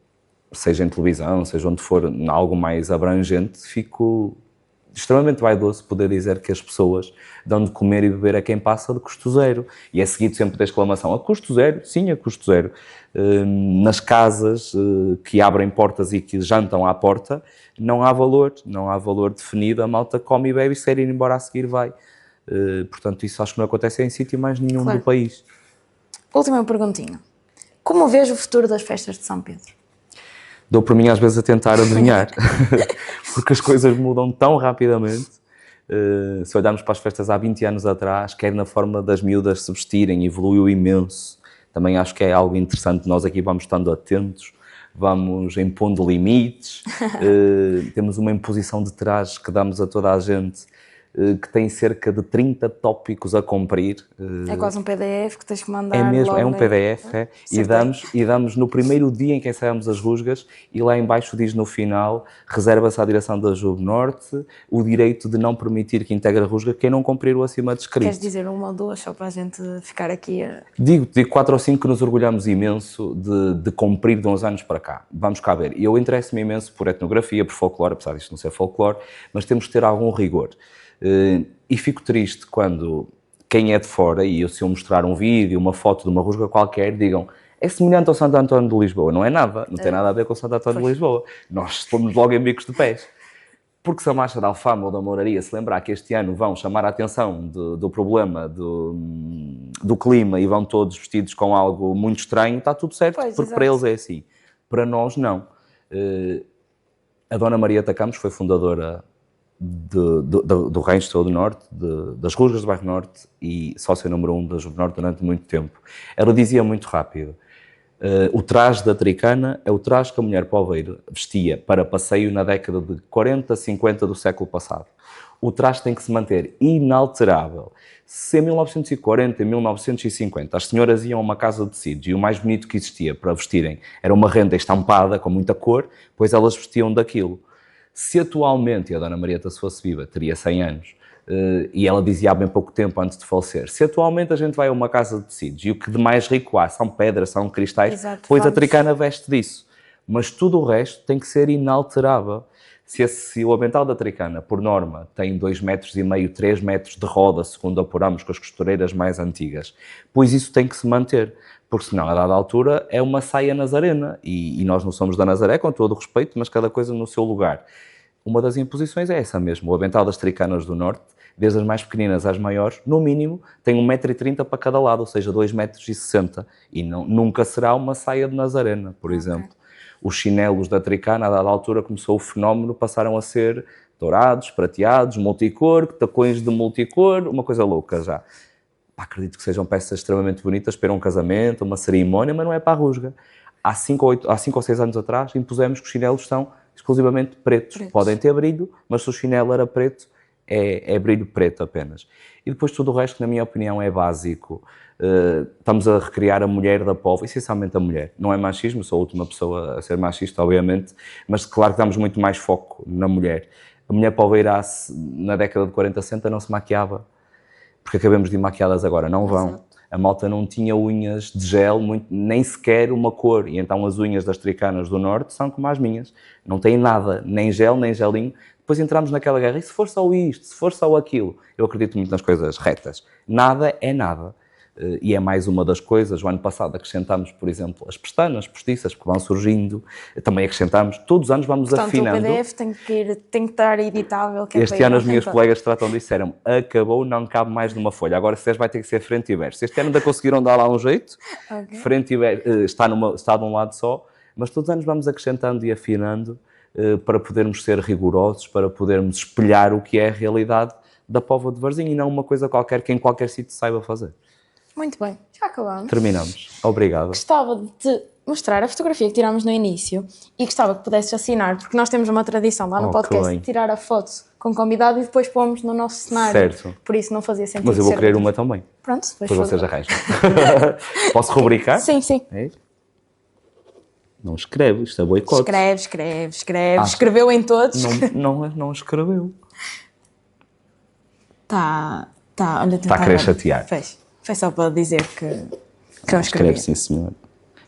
C: seja em televisão, seja onde for, algo mais abrangente, fico extremamente vaidoso poder dizer que as pessoas dão de comer e beber a quem passa de custo zero. E é seguido sempre da exclamação, a custo zero? Sim, a custo zero. Nas casas que abrem portas e que jantam à porta, não há valor definido, a malta come e bebe e se quer ir embora a seguir vai. Portanto, isso acho que não acontece em sítio mais nenhum
B: Claro.
C: do país.
B: Última perguntinha. Como vês o futuro das festas de São Pedro?
C: Dou por mim às vezes a tentar adivinhar, porque as coisas mudam tão rapidamente. Se olharmos para as festas há 20 anos atrás, quer na forma das miúdas se vestirem, evoluiu imenso. Também acho que é algo interessante, nós aqui vamos estando atentos, vamos impondo limites, temos uma imposição de trajes que damos a toda a gente, que tem cerca de 30 tópicos a cumprir.
B: É quase um PDF que tens que mandar.
C: É mesmo,
B: logo
C: é um
B: na-
C: PDF,
B: Acertei.
C: e damos no primeiro dia em que ensaiamos as rusgas, e lá em baixo diz no final, reserva-se à direção da JUB Norte o direito de não permitir que integre a rusga quem não cumprir o acima descrito.
B: Queres dizer uma ou duas só para a gente ficar aqui a...
C: Digo 4 ou 5 que nos orgulhamos imenso de cumprir de uns anos para cá. Vamos cá ver. Eu interesso-me imenso por etnografia, por folclore, apesar disto não ser folclore, mas temos que ter algum rigor. E fico triste quando quem é de fora, e eu se eu mostrar um vídeo, uma foto de uma rusga qualquer, digam é semelhante ao Santo António de Lisboa. Não é nada, não tem nada a ver com o Santo António de Lisboa. Nós fomos logo em bicos de pés. Porque se a Marcha da Alfama ou da Mouraria se lembrar que este ano vão chamar a atenção do problema do clima e vão todos vestidos com algo muito estranho, está tudo certo,
B: Pois,
C: porque
B: exato.
C: para eles é assim. Para nós, não. A Dona Marieta Campos foi fundadora do Reinstro do Norte, das Rusgas do Bairro Norte e sócia número 1 da JUB Norte durante muito tempo. Ela dizia muito rápido, o traje da Tricana é o traje que a mulher poveira vestia para passeio na década de 40, 50 do século passado. O traje tem que se manter inalterável. Se em 1940 e 1950 as senhoras iam a uma casa de tecidos e o mais bonito que existia para vestirem era uma renda estampada com muita cor, pois elas vestiam daquilo. Se atualmente, e a Dona Marieta se fosse viva, teria 100 anos, e ela dizia há bem pouco tempo antes de falecer, se atualmente a gente vai a uma casa de tecidos e o que de mais rico há são pedras, são cristais,
B: Exato,
C: pois a
B: vamos.
C: Tricana veste disso. Mas tudo o resto tem que ser inalterável. Se o avental da Tricana, por norma, tem 2,5 metros, 3 metros de roda, segundo apuramos com as costureiras mais antigas, pois isso tem que se manter. Porque senão, a dada altura, é uma saia nazarena. E nós não somos da Nazaré, com todo o respeito, mas cada coisa no seu lugar. Uma das imposições é essa mesmo. O avental das Tricanas do Norte, desde as mais pequeninas às maiores, no mínimo, tem 1,30 m para cada lado, ou seja, 2,60 m. E nunca será uma saia de nazarena, por exemplo. Os chinelos da Tricana, a dada altura, começou o fenómeno, passaram a ser dourados, prateados, multicor, tacões de multicor, uma coisa louca já. Acredito que sejam peças extremamente bonitas para um casamento, uma cerimónia, mas não é para a rusga. Há 5 ou 6 anos atrás impusemos que os chinelos são exclusivamente pretos. Podem ter brilho, mas se o chinelo era preto, é brilho preto apenas. E depois tudo o resto, na minha opinião, é básico. Estamos a recriar a mulher da povo, essencialmente a mulher. Não é machismo, sou a última pessoa a ser machista, obviamente, mas claro que damos muito mais foco na mulher. A mulher poveira, na década de 40, 60, não se maquiava. Porque acabamos de ir maquiadas agora, não vão.
B: Exato.
C: A malta não tinha unhas de gel, nem sequer uma cor. E então as unhas das Tricanas do Norte são como as minhas. Não têm nada, nem gel, nem gelinho. Depois entramos naquela guerra. E se for só isto? Se for só aquilo? Eu acredito muito nas coisas retas. Nada é nada. E é mais uma das coisas. O ano passado acrescentámos, por exemplo, as pestanas postiças, que vão surgindo. Também acrescentámos. Todos os anos vamos
B: Portanto,
C: afinando.
B: o PDF tem que estar editável. Que é
C: Este
B: para ir
C: ano as minhas
B: aumentando.
C: colegas tratam disso, disseram acabou, não cabe mais numa folha. Agora se vai ter que ser frente e verso. Este ano ainda conseguiram dar lá um jeito,
B: Ok.
C: frente e verso, está de um lado só, mas todos os anos vamos acrescentando e afinando para podermos ser rigorosos, para podermos espelhar o que é a realidade da Póvoa de Varzim e não uma coisa qualquer que em qualquer sítio saiba fazer.
B: Muito bem, já acabamos.
C: Terminamos. Obrigado.
B: Gostava de te mostrar a fotografia que tirámos no início e gostava que pudesses assinar, porque nós temos uma tradição lá no
C: Oh,
B: podcast
C: que bem.
B: de tirar a foto com o convidado e depois pomos no nosso cenário.
C: Certo.
B: Por isso não fazia sentido.
C: Mas eu vou
B: ser
C: querer
B: outro.
C: uma também.
B: Pronto, depois
C: Depois vocês
B: faz-
C: arranjam. Posso rubricar?
B: Sim, sim.
C: É isso? Não escreve, isto é boicote.
B: Escreve.
C: Ah.
B: Escreveu em todos.
C: Não escreveu.
B: Tá, olha,
C: Está a querer chatear.
B: Fez só para dizer que não escrevi.
C: Escreve, sim, senhor.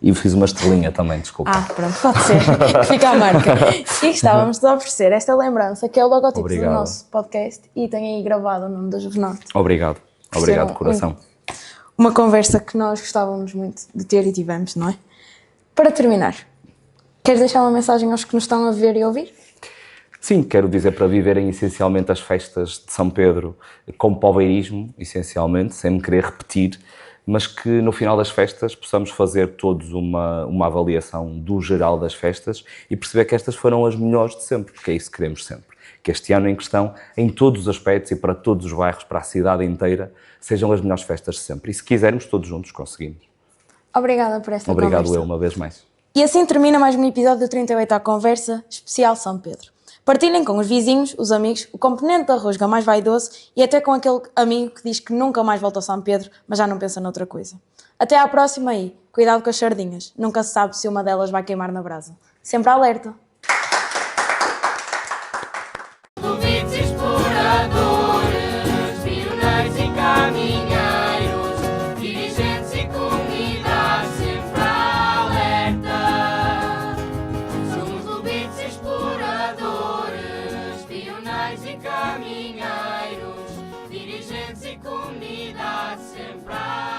C: E fiz uma estrelinha também, desculpa.
B: Pronto, pode ser. Fica a marca. E gostávamos de oferecer esta lembrança, que é o logotipo
C: Obrigado.
B: do nosso podcast, e tem aí gravado o nome da Juvenorte.
C: Obrigado. Obrigado de coração.
B: Uma conversa que nós gostávamos muito de ter e tivemos, não é? Para terminar, queres deixar uma mensagem aos que nos estão a ver e ouvir?
C: Sim, quero dizer para viverem essencialmente as festas de São Pedro com poveirismo, essencialmente, sem me querer repetir, mas que no final das festas possamos fazer todos uma avaliação do geral das festas e perceber que estas foram as melhores de sempre, porque é isso que queremos sempre. Que este ano em questão, em todos os aspectos e para todos os bairros, para a cidade inteira, sejam as melhores festas de sempre. E se quisermos, todos juntos conseguimos.
B: Obrigada por esta conversa.
C: Obrigado eu, uma vez mais.
B: E assim termina mais um episódio do 38 à Conversa, especial São Pedro. Partilhem com os vizinhos, os amigos, o componente da rusga mais vaidoso e até com aquele amigo que diz que nunca mais volta a São Pedro, mas já não pensa noutra coisa. Até à próxima e cuidado com as sardinhas. Nunca se sabe se uma delas vai queimar na brasa. Sempre alerta!
A: Convites exploradores, pioneiros e caminheiros, dirigentes e comunidade sempre alerta. Somos lobitos exploradores, pioneiros e caminheiros, dirigentes e comunidade sempre alerta.